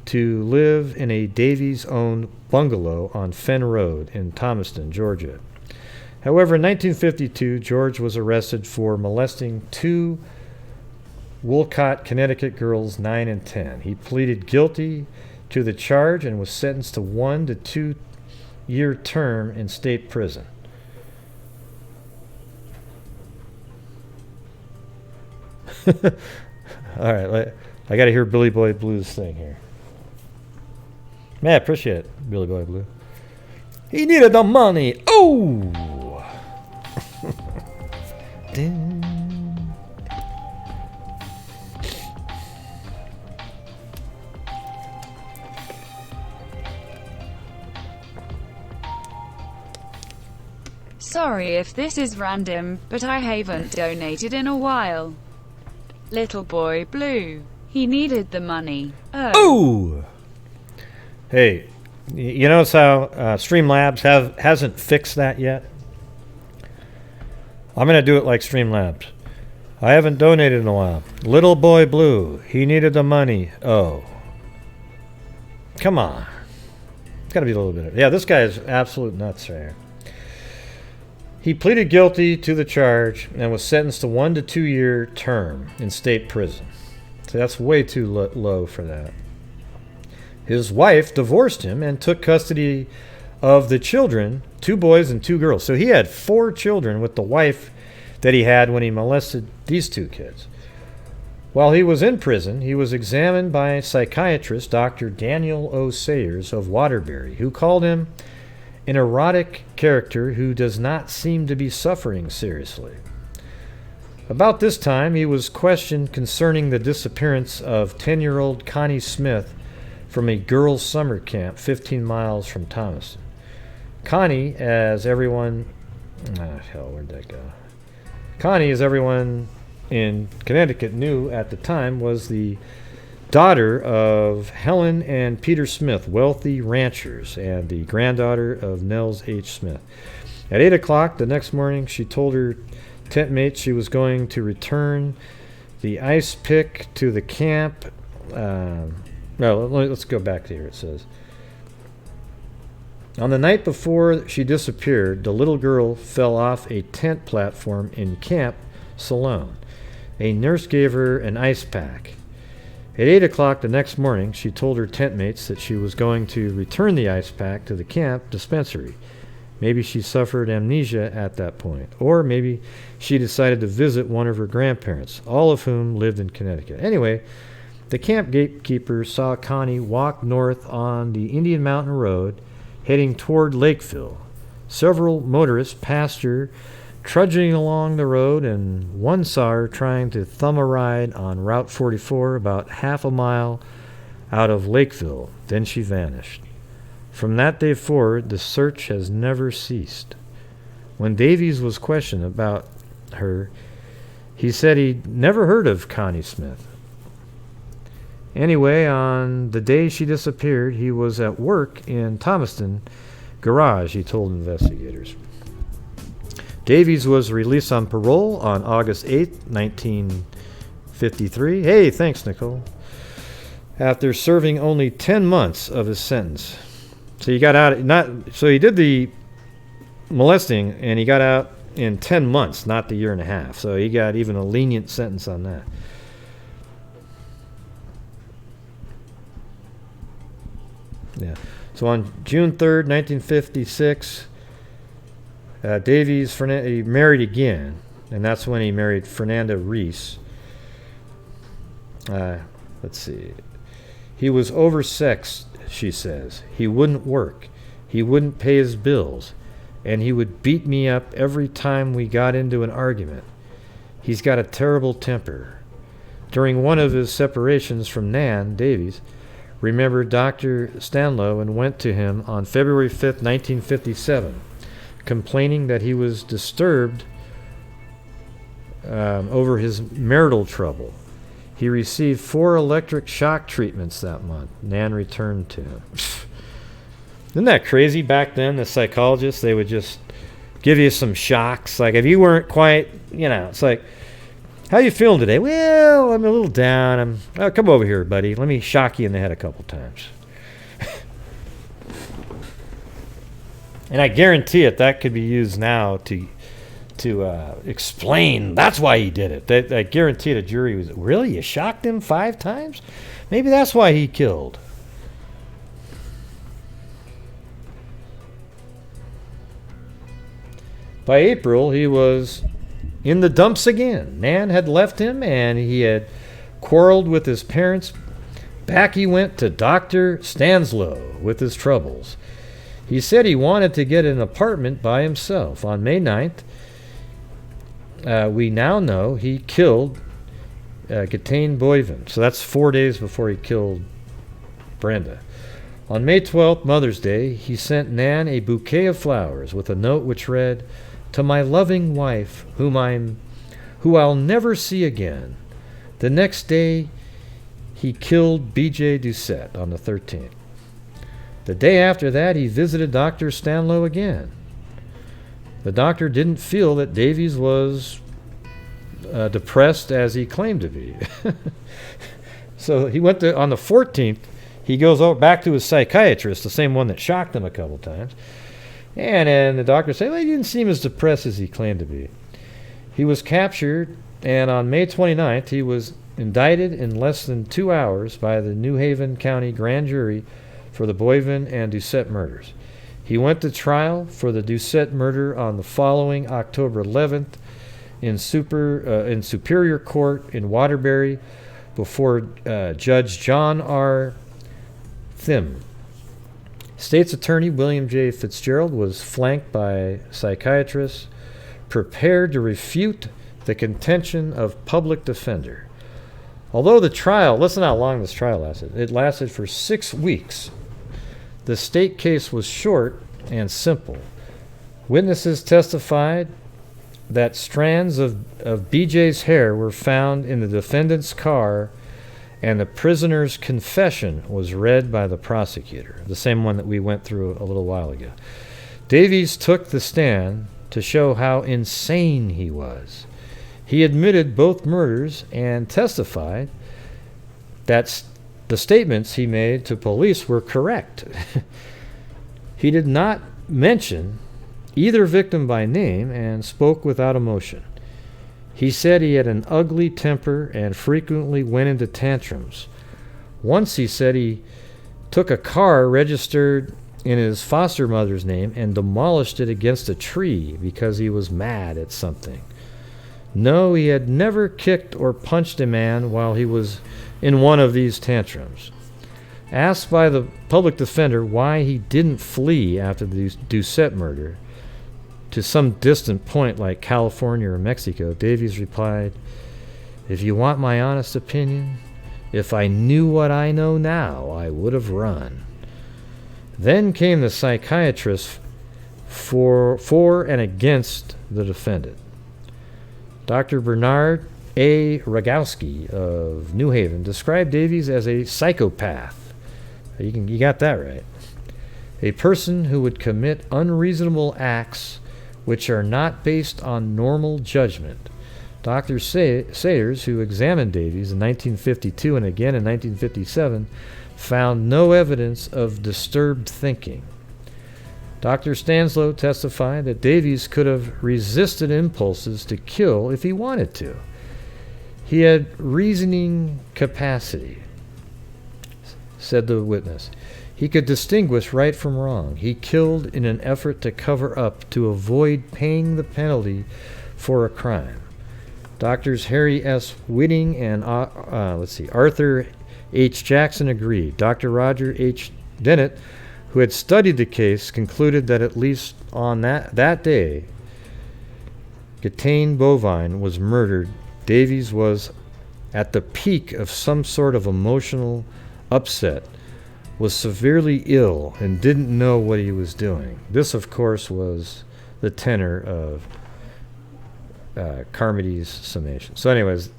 to live in a Davies-owned bungalow on Fenn Road in Thomaston, Georgia. However, in 1952, George was arrested for molesting two Wolcott, Connecticut girls, 9 and 10. He pleaded guilty to the charge and was sentenced to 1 to 2-year term in state prison. All right, I got to hear Billy Boy Blue's thing here. Man, I appreciate it, Billy Boy Blue. He needed the money. Oh! Sorry if this is random, but I haven't donated in a while. Little Boy Blue. He needed the money. Oh! Hey, you notice how Streamlabs hasn't fixed that yet? I'm going to do it like Streamlabs. I haven't donated in a while. Little Boy Blue. He needed the money. Oh. Come on. It's got to be a little bit of... Yeah, this guy is absolute nuts right here. He pleaded guilty to the charge and was sentenced to 1 to 2-year term in state prison. So that's way too low for that. His wife divorced him and took custody of the children, 2 boys and 2 girls. So he had 4 children with the wife that he had when he molested these 2 kids. While he was in prison, he was examined by psychiatrist Dr. Daniel O. Sayers of Waterbury, who called him an erotic character who does not seem to be suffering seriously. About this time, he was questioned concerning the disappearance of 10-year-old Connie Smith from a girls' summer camp 15 miles from Thomaston. Connie, as everyone... where'd that go? Connie, as everyone in Connecticut knew at the time, was the daughter of Helen and Peter Smith, wealthy ranchers, and the granddaughter of Nels H. Smith. At 8 o'clock the next morning, she told her tent mates she was going to return the ice pick to the camp. Let's go back to here. It says, on the night before she disappeared, the little girl fell off a tent platform in Camp Salone. A nurse gave her an ice pack. At 8 o'clock the next morning, she told her tent mates that she was going to return the ice pack to the camp dispensary. Maybe she suffered amnesia at that point, or maybe she decided to visit one of her grandparents, all of whom lived in Connecticut. Anyway, the camp gatekeeper saw Connie walk north on the Indian Mountain Road, heading toward Lakeville. Several motorists passed her trudging along the road, and one saw her trying to thumb a ride on Route 44 about half a mile out of Lakeville. Then she vanished. From that day forward, the search has never ceased. When Davies was questioned about her, he said he'd never heard of Connie Smith. Anyway, on the day she disappeared, he was at work in Thomaston garage, he told investigators. Davies was released on parole on August 8, 1953. Hey, thanks, Nicole. After serving only 10 months of his sentence. So he got out, so he did the molesting and he got out in 10 months, not the year and a half. So he got even a lenient sentence on that. Yeah. So on June 3rd, 1956, Davies he married again, and that's when he married Fernanda Reese. Let's see. He was oversexed, she says. He wouldn't work. He wouldn't pay his bills. And he would beat me up every time we got into an argument. He's got a terrible temper. During one of his separations from Nan, Davies remembered Dr. Stanlow and went to him on February 5th, 1957, complaining that he was disturbed over his marital trouble. He received 4 electric shock treatments that month. Nan returned to him. Isn't that crazy? Back then, the psychologists, they would just give you some shocks. Like, if you weren't quite, it's like, how you feeling today? Well, I'm a little down. Come over here, buddy. Let me shock you in the head a couple times. And I guarantee it, that could be used now to explain that's why he did it. I guarantee the jury was, really? You shocked him 5 times? Maybe that's why he killed. By April, he was in the dumps again. Nan had left him, and he had quarreled with his parents. Back he went to Dr. Stanslow with his troubles. He said he wanted to get an apartment by himself. On May 9th, we now know he killed Gatane Boivin. So that's 4 days before he killed Brenda. On May 12th, Mother's Day, he sent Nan a bouquet of flowers with a note which read, "To my loving wife, who I'll never see again." The next day, he killed B.J. Doucette on the 13th. The day after that, he visited Dr. Stanlow again. The doctor didn't feel that Davies was depressed as he claimed to be. So he went on the 14th, he goes back to his psychiatrist, the same one that shocked him a couple times. And then the doctor said, well, he didn't seem as depressed as he claimed to be. He was captured, and on May 29th, he was indicted in less than 2 hours by the New Haven County Grand Jury for the Boivin and Doucette murders. He went to trial for the Doucette murder on the following October 11th in Superior Court in Waterbury before Judge John R. Thim. State's Attorney William J. Fitzgerald was flanked by psychiatrists prepared to refute the contention of public defender. Although the trial, listen how long this trial lasted. It lasted for 6 weeks. The state case was short and simple. Witnesses testified that strands of BJ's hair were found in the defendant's car, and the prisoner's confession was read by the prosecutor, the same one that we went through a little while ago. Davies took the stand to show how insane he was. He admitted both murders and testified that the statements he made to police were correct. He did not mention either victim by name and spoke without emotion. He said he had an ugly temper and frequently went into tantrums. Once he said he took a car registered in his foster mother's name and demolished it against a tree because he was mad at something. No, he had never kicked or punched a man while he was in one of these tantrums. Asked by the public defender why he didn't flee after the Doucette murder to some distant point like California or Mexico, Davies replied, "If you want my honest opinion, if I knew what I know now, I would have run." Then came the psychiatrist for and against the defendant. Dr. Bernard A. Rogowski of New Haven described Davies as a psychopath. You got that right. A person who would commit unreasonable acts which are not based on normal judgment. Dr. Sayers, who examined Davies in 1952 and again in 1957, found no evidence of disturbed thinking. Dr. Stanslow testified that Davies could have resisted impulses to kill if he wanted to. He had reasoning capacity, said the witness. He could distinguish right from wrong. He killed in an effort to cover up, to avoid paying the penalty for a crime. Doctors Harry S. Whitting and Arthur H. Jackson agreed. Dr. Roger H. Dennett, who had studied the case, concluded that at least on that day, Gatane Bovine was murdered. Davies was at the peak of some sort of emotional upset, was severely ill, and didn't know what he was doing. This, of course, was the tenor of Carmody's summation. So anyways,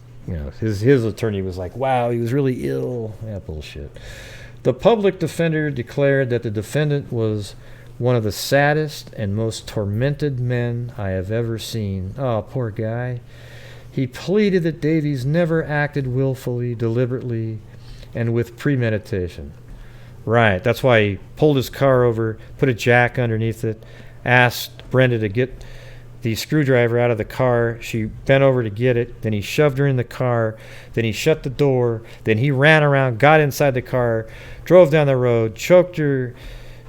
his attorney was like, wow, he was really ill. Yeah, bullshit. The public defender declared that the defendant was one of the saddest and most tormented men I have ever seen. Oh, poor guy. He pleaded that Davies never acted willfully, deliberately, and with premeditation. Right, that's why he pulled his car over, put a jack underneath it, asked Brenda to get the screwdriver out of the car. She bent over to get it. Then he shoved her in the car. Then he shut the door. Then he ran around, got inside the car, drove down the road, choked her,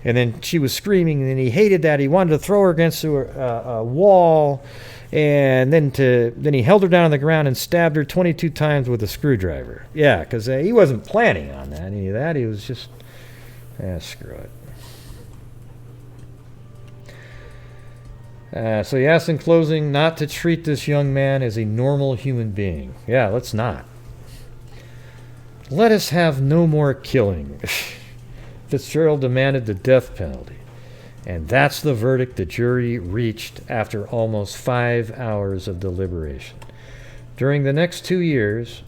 and then she was screaming, and then he hated that. He wanted to throw her against a wall, and then he held her down on the ground and stabbed her 22 times with a screwdriver. Yeah, because he wasn't planning on any of that. He was just, screw it. So he asked in closing not to treat this young man as a normal human being. Yeah, let's not. Let us have no more killing. Fitzgerald demanded the death penalty. And that's the verdict the jury reached after almost 5 hours of deliberation. During the next 2 years,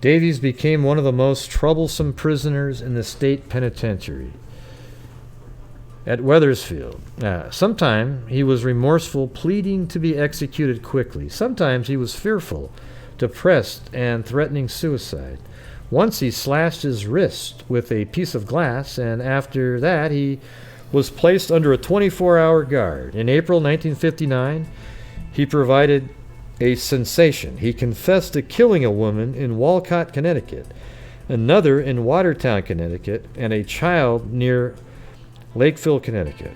Davies became one of the most troublesome prisoners in the state penitentiary at Wethersfield. Sometimes he was remorseful, pleading to be executed quickly. Sometimes he was fearful, depressed, and threatening suicide. Once he slashed his wrist with a piece of glass, and after that he was placed under a 24-hour guard. In April 1959, he provided a sensation. He confessed to killing a woman in Walcott, Connecticut, another in Watertown, Connecticut, and a child near Lakeville, Connecticut.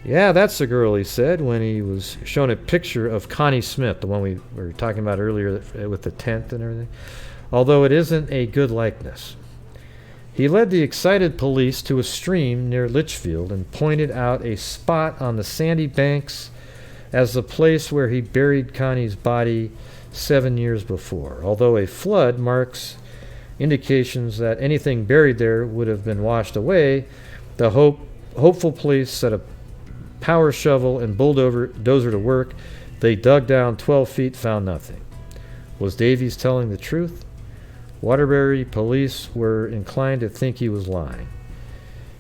Yeah, that's the girl, he said, when he was shown a picture of Connie Smith, the one we were talking about earlier with the tent and everything. Although it isn't a good likeness. He led the excited police to a stream near Litchfield and pointed out a spot on the sandy banks as the place where he buried Connie's body 7 years before. Although a flood marks indications that anything buried there would have been washed away, the hopeful police set a power shovel and bulldozer to work. They dug down 12 feet, found nothing. Was Davies telling the truth? Waterbury police were inclined to think he was lying.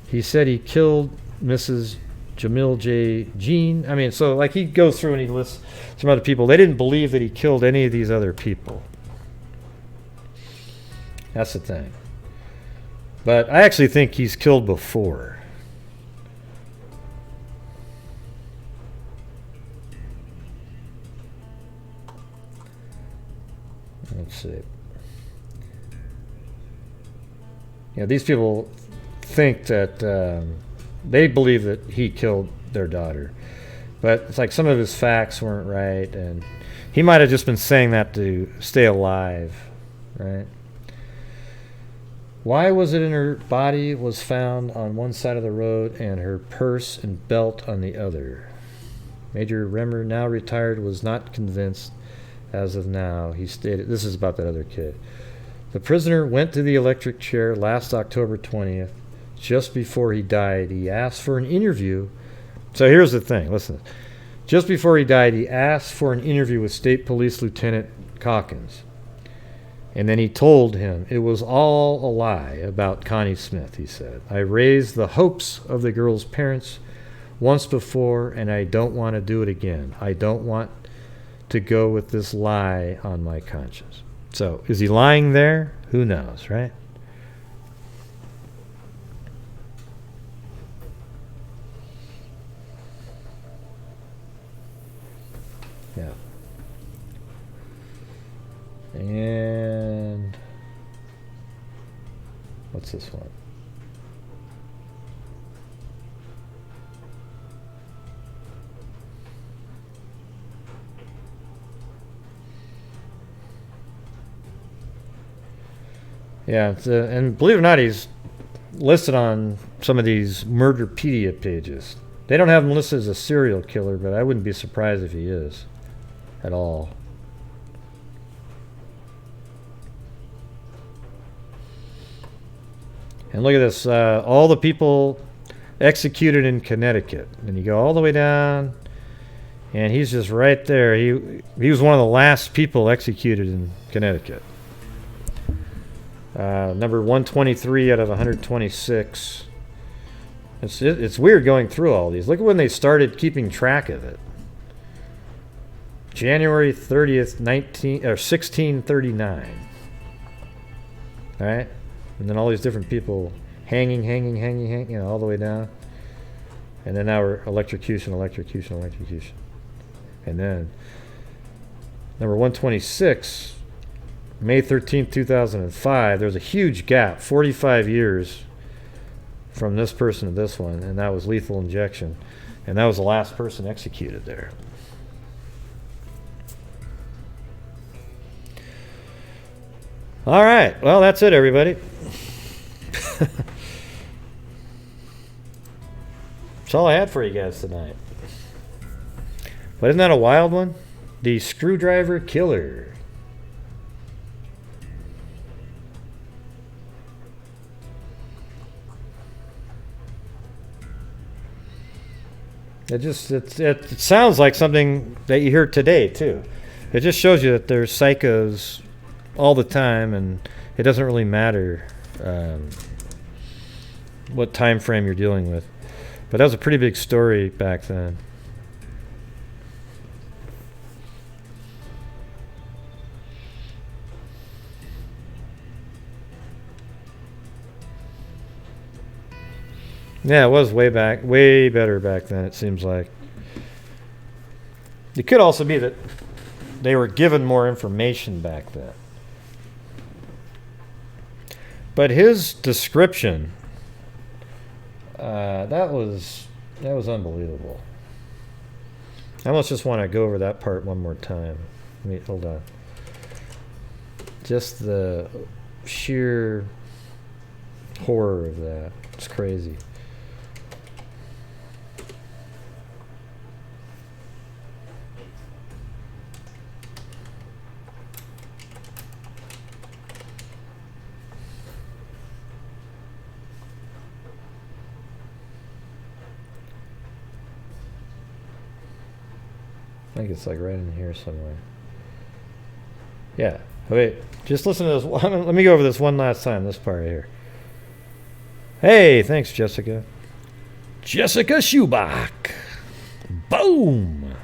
He said he killed Mrs. Jamil J. Jean. I mean, so like he goes through and he lists some other people. They didn't believe that he killed any of these other people. That's the thing. But I actually think he's killed before. Let's see. These people think that they believe that he killed their daughter. But it's like some of his facts weren't right, and he might have just been saying that to stay alive, right? Why was it in her body was found on one side of the road and her purse and belt on the other? Major Remmer, now retired, was not convinced as of now. He stated, this is about that other kid. The prisoner went to the electric chair last October 20th. Just before he died, he asked for an interview. So here's the thing, listen. Just before he died, he asked for an interview with State Police Lieutenant Calkins. And then he told him it was all a lie about Connie Smith, he said. I raised the hopes of the girl's parents once before, and I don't want to do it again. I don't want to go with this lie on my conscience. So, is he lying there? Who knows, right? Yeah. And what's this one? Yeah, and believe it or not, he's listed on some of these Murderpedia pages. They don't have him listed as a serial killer, but I wouldn't be surprised if he is at all. And look at this, all the people executed in Connecticut. And you go all the way down, And he's just right there. He was one of the last people executed in Connecticut. Number 123 out of 126. It's weird going through all these. Look at when they started keeping track of it. January 30th, 1639. All right? And then all these different people hanging, you know, all the way down. And then now we're electrocution. And then number 126, May 13th, 2005, there's a huge gap, 45 years from this person to this one, and that was lethal injection. And that was the last person executed there. All right. Well, that's it, everybody. That's all I had for you guys tonight. But isn't that a wild one? The screwdriver killer. It sounds like something that you hear today too. It just shows you that there's psychos all the time, and it doesn't really matter what time frame you're dealing with. But that was a pretty big story back then. Yeah, it was way better back then, it seems like. It could also be that they were given more information back then. But his description, that was unbelievable. I almost just want to go over that part one more time. Hold on. Just the sheer horror of that. It's crazy. I think it's like right in here somewhere. Yeah. Wait. Just listen to this. Let me go over this one last time. This part right here. Hey, thanks, Jessica. Jessica Schubach. Boom.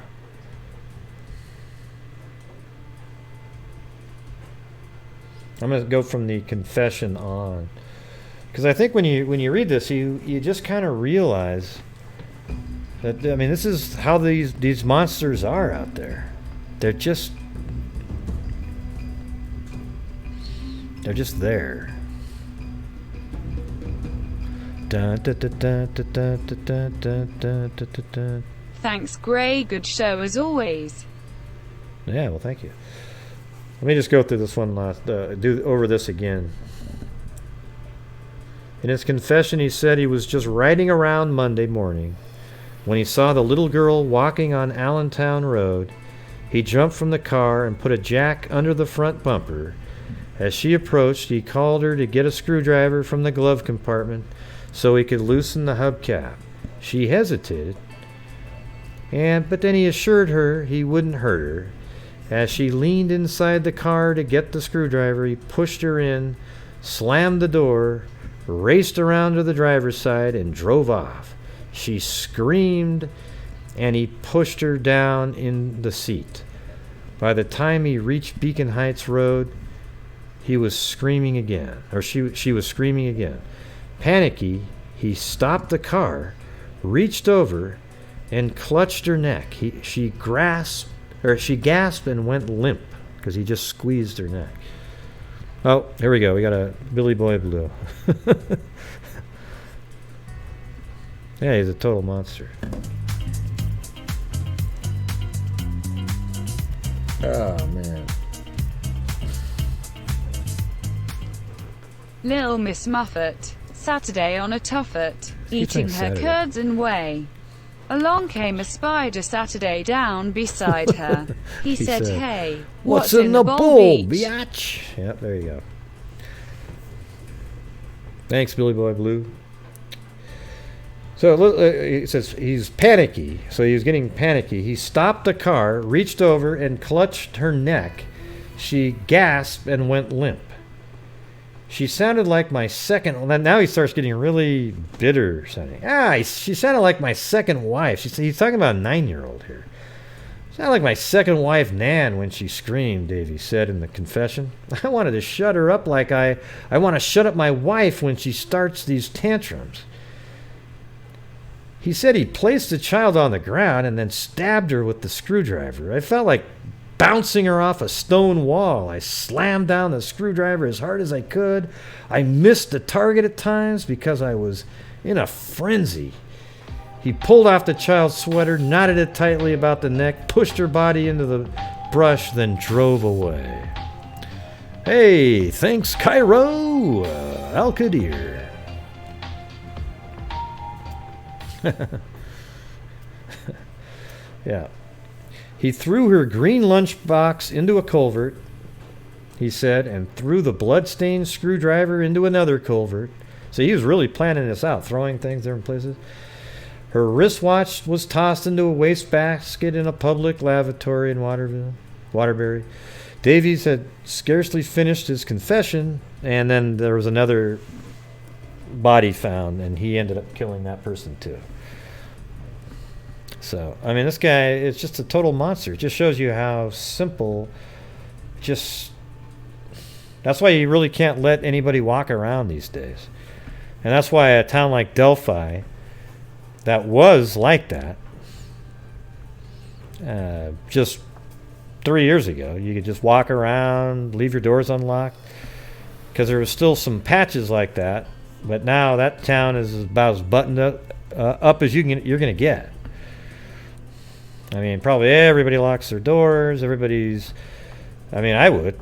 I'm gonna go from the confession on, because I think when you read this, you just kind of realize that, I mean, this is how these monsters are out there. They're just there. Thanks, Gray. Good show as always. Yeah, well, thank you. Let me just go through this one last, do over this again. In his confession, he said he was just riding around Monday morning when he saw the little girl walking on Allentown Road. He jumped from the car and put a jack under the front bumper. As she approached, he called her to get a screwdriver from the glove compartment so he could loosen the hubcap. She hesitated, but then he assured her he wouldn't hurt her. As she leaned inside the car to get the screwdriver, he pushed her in, slammed the door, raced around to the driver's side, and drove off. She screamed, and he pushed her down in the seat. By the time he reached Beacon Heights Road, he was screaming again, or she was screaming again. Panicky, he stopped the car, reached over, and clutched her neck. She gasped and went limp because he just squeezed her neck. Oh, here we go. We got a Billy Boy Blue. Yeah, he's a total monster. Oh, man. Lil Miss Muffet, Saturday on a tuffet, eating her Saturday. curds and whey. Along came a spider Saturday down beside her. He said, hey, what's in the bowl, biatch? Yep, there you go. Thanks, Billy Boy Blue. So he says he's panicky. So he was getting panicky. He stopped the car, reached over, and clutched her neck. She gasped and went limp. She sounded like my second. Now he starts getting really bitter sounding. She sounded like my second wife. He's talking about a 9-year-old here. Sounded like my second wife, Nan, when she screamed, Davy said in the confession. I wanted to shut her up like I want to shut up my wife when she starts these tantrums. He said he placed the child on the ground and then stabbed her with the screwdriver. I felt like bouncing her off a stone wall. I slammed down the screwdriver as hard as I could. I missed the target at times because I was in a frenzy. He pulled off the child's sweater, knotted it tightly about the neck, pushed her body into the brush, then drove away. Hey, thanks, Cairo Al-Qadir. Yeah. He threw her green lunchbox into a culvert, he said, and threw the blood-stained screwdriver into another culvert. So he was really planning this out, throwing things different places. Her wristwatch was tossed into a wastebasket in a public lavatory in Waterbury. Davies had scarcely finished his confession, and then there was another body found, and he ended up killing that person too. So, I mean, this guy is just a total monster. It just shows you how simple, that's why you really can't let anybody walk around these days. And that's why a town like Delphi, that was like that, just 3 years ago, you could just walk around, leave your doors unlocked, because there was still some patches like that. But now that town is about as buttoned up as you're going to get. I mean, probably everybody locks their doors. I would.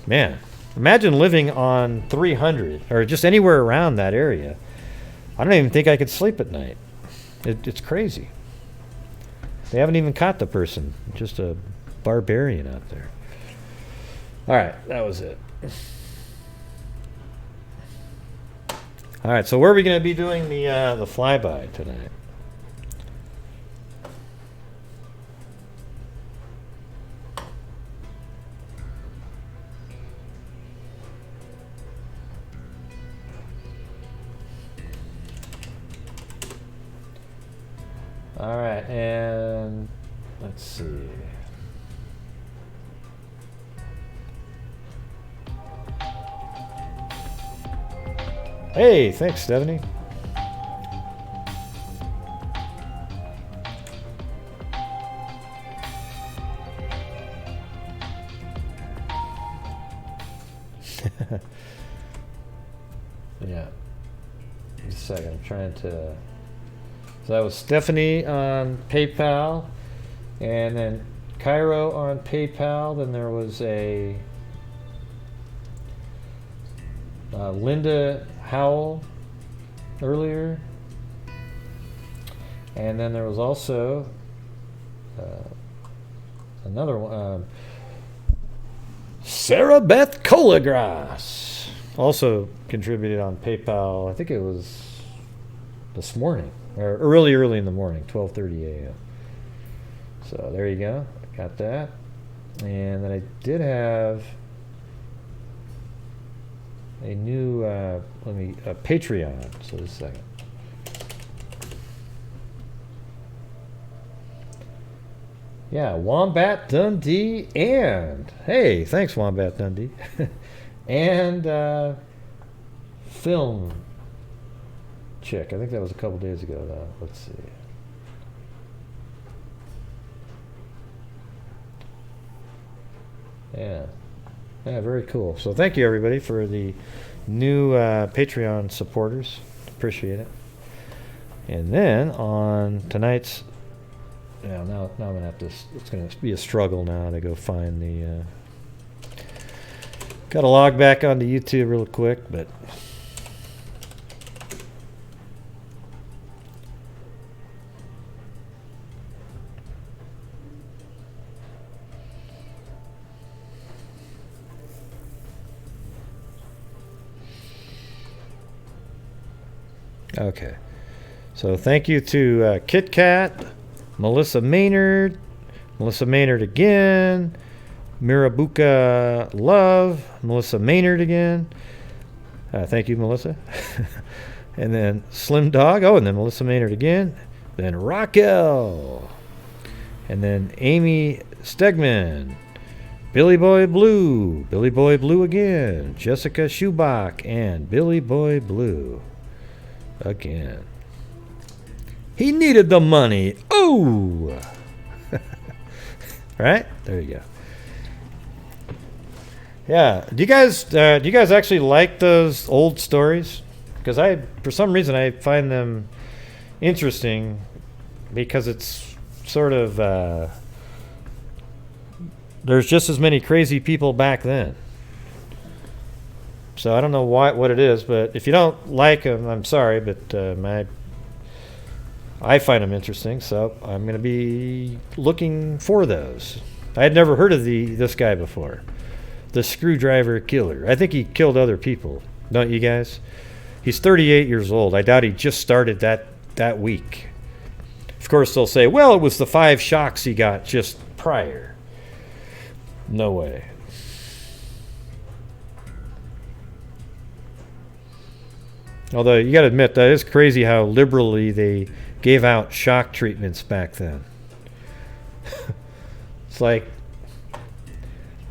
Man, imagine living on 300 or just anywhere around that area. I don't even think I could sleep at night. It's crazy. They haven't even caught the person. Just a barbarian out there. All right, that was it. All right, so where are we going to be doing the flyby tonight? All right, and let's see. Hey, thanks, Stephanie. Yeah. Just a second, I'm trying to... So that was Stephanie on PayPal, and then Cairo on PayPal. Then there was a Linda Howell earlier, and then there was also another one, Sarah Beth Colagras, also contributed on PayPal. I think it was this morning. Or early in the morning, 12:30 a.m. So there you go. Got that. And then I did have a new Patreon. So just a second. Yeah, Wombat Dundee and hey, thanks Wombat Dundee. And Film Chick. I think that was a couple days ago though. Let's see. Yeah, very cool. So thank you everybody for the new Patreon supporters. Appreciate it. And then on tonight's, now I'm gonna have to. It's gonna be a struggle now to go find the. Got to log back onto YouTube real quick, but. Okay, So thank you to Kit Kat, Melissa Maynard again, Mirabuka Love, Melissa Maynard again. Thank you, Melissa. And then Slim Dog. Oh, and then Melissa Maynard again. Then Raquel. And then Amy Stegman. Billy Boy Blue again. Jessica Schubach and Billy Boy Blue again. He needed the money. Oh! Right? There you go. Yeah. Do you guys actually like those old stories? Because for some reason, I find them interesting because it's sort of there's just as many crazy people back then. So I don't know what it is, but if you don't like them, I'm sorry, but I find them interesting, so I'm going to be looking for those. I had never heard of this guy before, the Screwdriver Killer. I think he killed other people, don't you guys? He's 38 years old. I doubt he just started that week. Of course, they'll say, well, it was the 5 shocks he got just prior. No way. Although, you got to admit, that is crazy how liberally they gave out shock treatments back then. It's like,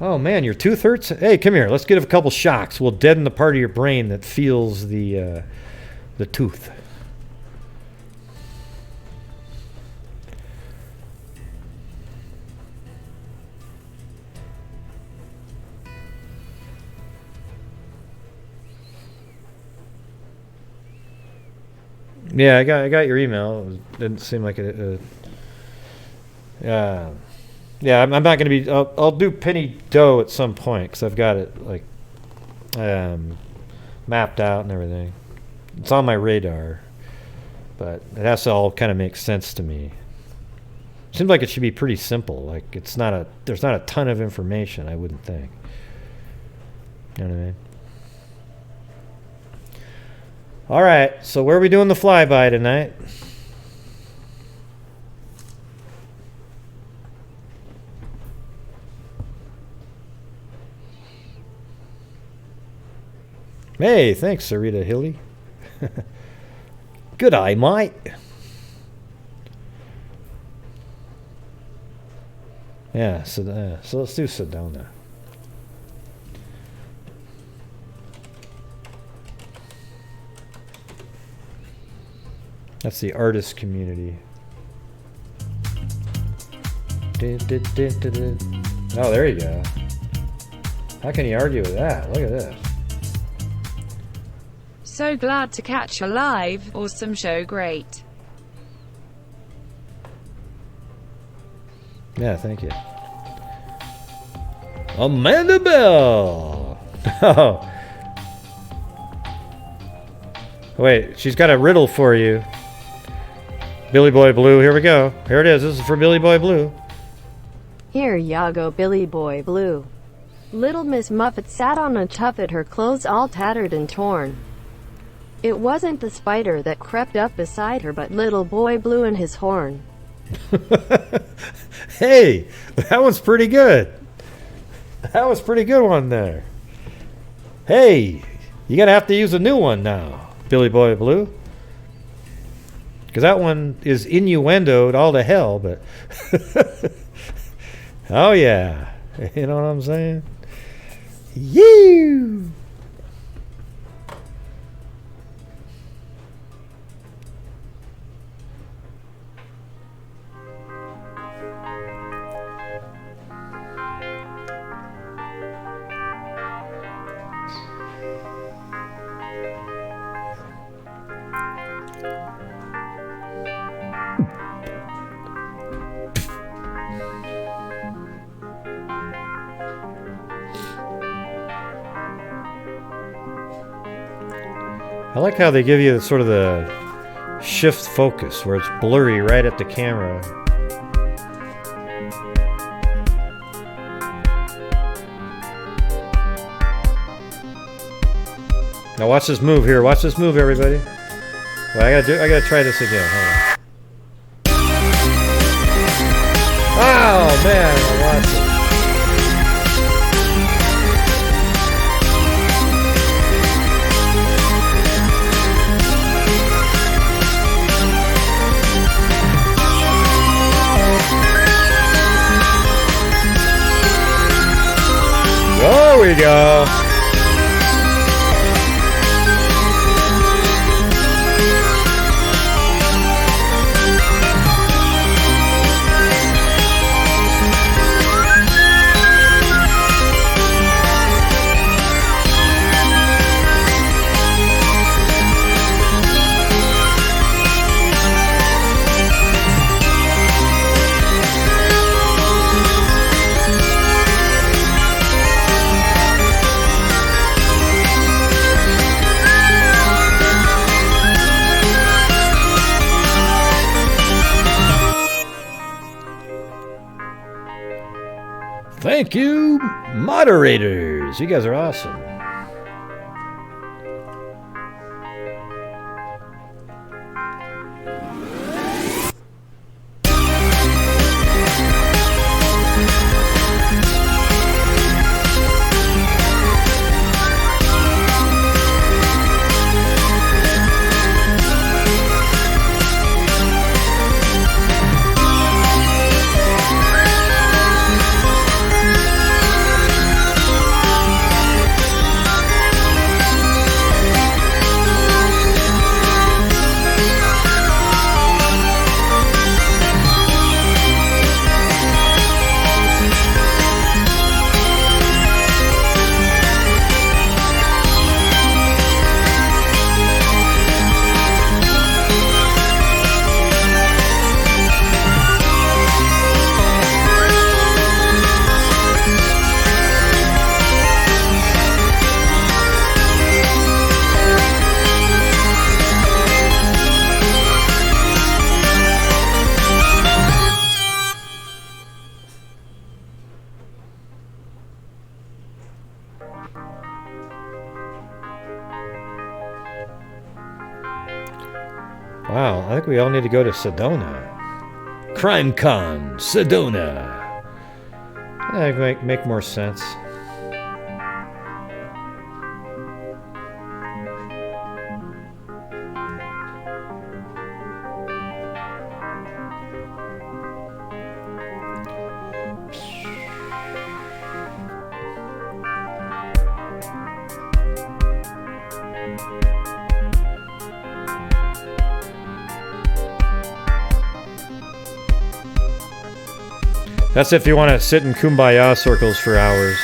oh man, your tooth hurts? Hey, come here, let's give a couple shocks. We'll deaden the part of your brain that feels the tooth. Yeah, I got your email. It didn't seem like it. Yeah, I'm not gonna be. I'll do Penny Doe at some point because I've got it like mapped out and everything. It's on my radar, but it has to all kind of make sense to me. Seems like it should be pretty simple. Like there's not a ton of information. I wouldn't think. You know what I mean? All right, so where are we doing the flyby tonight? Hey, thanks, Sarita Hilly. Good eye, mate. Yeah, so let's do Sedona. That's the artist community. Oh, there you go. How can you argue with that? Look at this. So glad to catch you live. Awesome show, great. Yeah, thank you. Amanda Bell! Oh. Wait, she's got a riddle for you. Billy Boy Blue, here we go. Here it is. This is for Billy Boy Blue. Here ya go, Billy Boy Blue. Little Miss Muffet sat on a tuffet, her clothes all tattered and torn. It wasn't the spider that crept up beside her, but Little Boy Blue and his horn. Hey, that one's pretty good. That was a pretty good one there. Hey, you're going to have to use a new one now, Billy Boy Blue. Because that one is innuendoed all to hell, but... Oh, yeah. You know what I'm saying? You. I like how they give you sort of the shift focus where it's blurry right at the camera. Now watch this move here. Watch this move, everybody. Well, I gotta try this again. Hold on. Oh man, I lost it. There we go. Thank you, moderators. You guys are awesome. Wow, I think we all need to go to Sedona. CrimeCon, Sedona. That make more sense. That's if you want to sit in kumbaya circles for hours.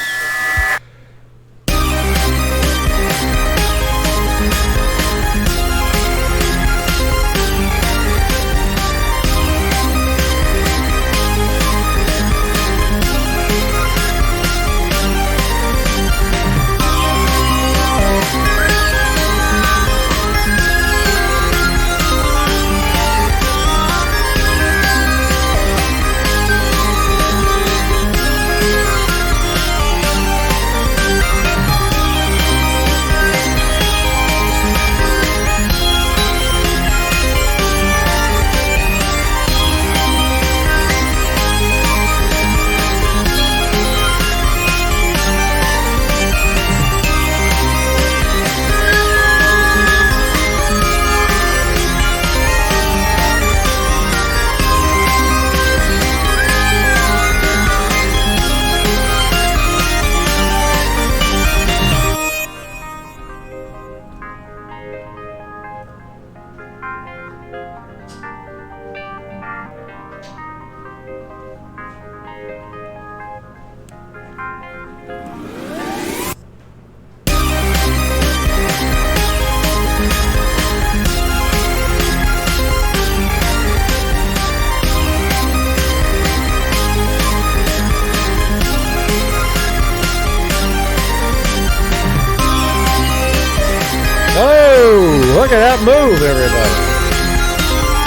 Look at that move, everybody.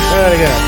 Try that again.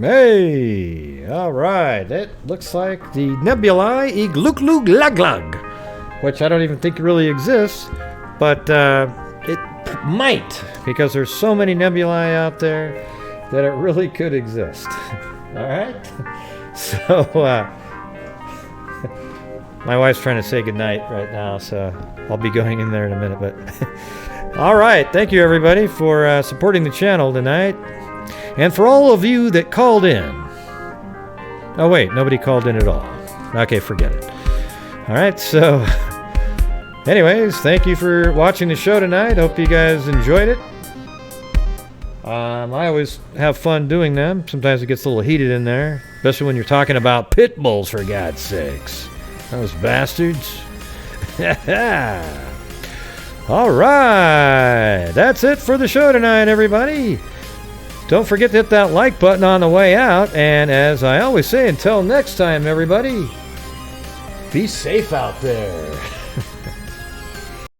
Hey, all right. It looks like the nebulae Iglugluglug, which I don't even think really exists, but it might, because there's so many nebulae out there that it really could exist. All right. So my wife's trying to say goodnight right now, so I'll be going in there in a minute. But all right, thank you everybody for supporting the channel tonight. And for all of you that called in. Oh, wait, nobody called in at all. Okay, forget it. All right, so anyways, thank you for watching the show tonight. Hope you guys enjoyed it. I always have fun doing them. Sometimes it gets a little heated in there, especially when you're talking about pit bulls, for God's sakes. Those bastards. All right, that's it for the show tonight, everybody. Don't forget to hit that like button on the way out. And as I always say, until next time, everybody, be safe out there.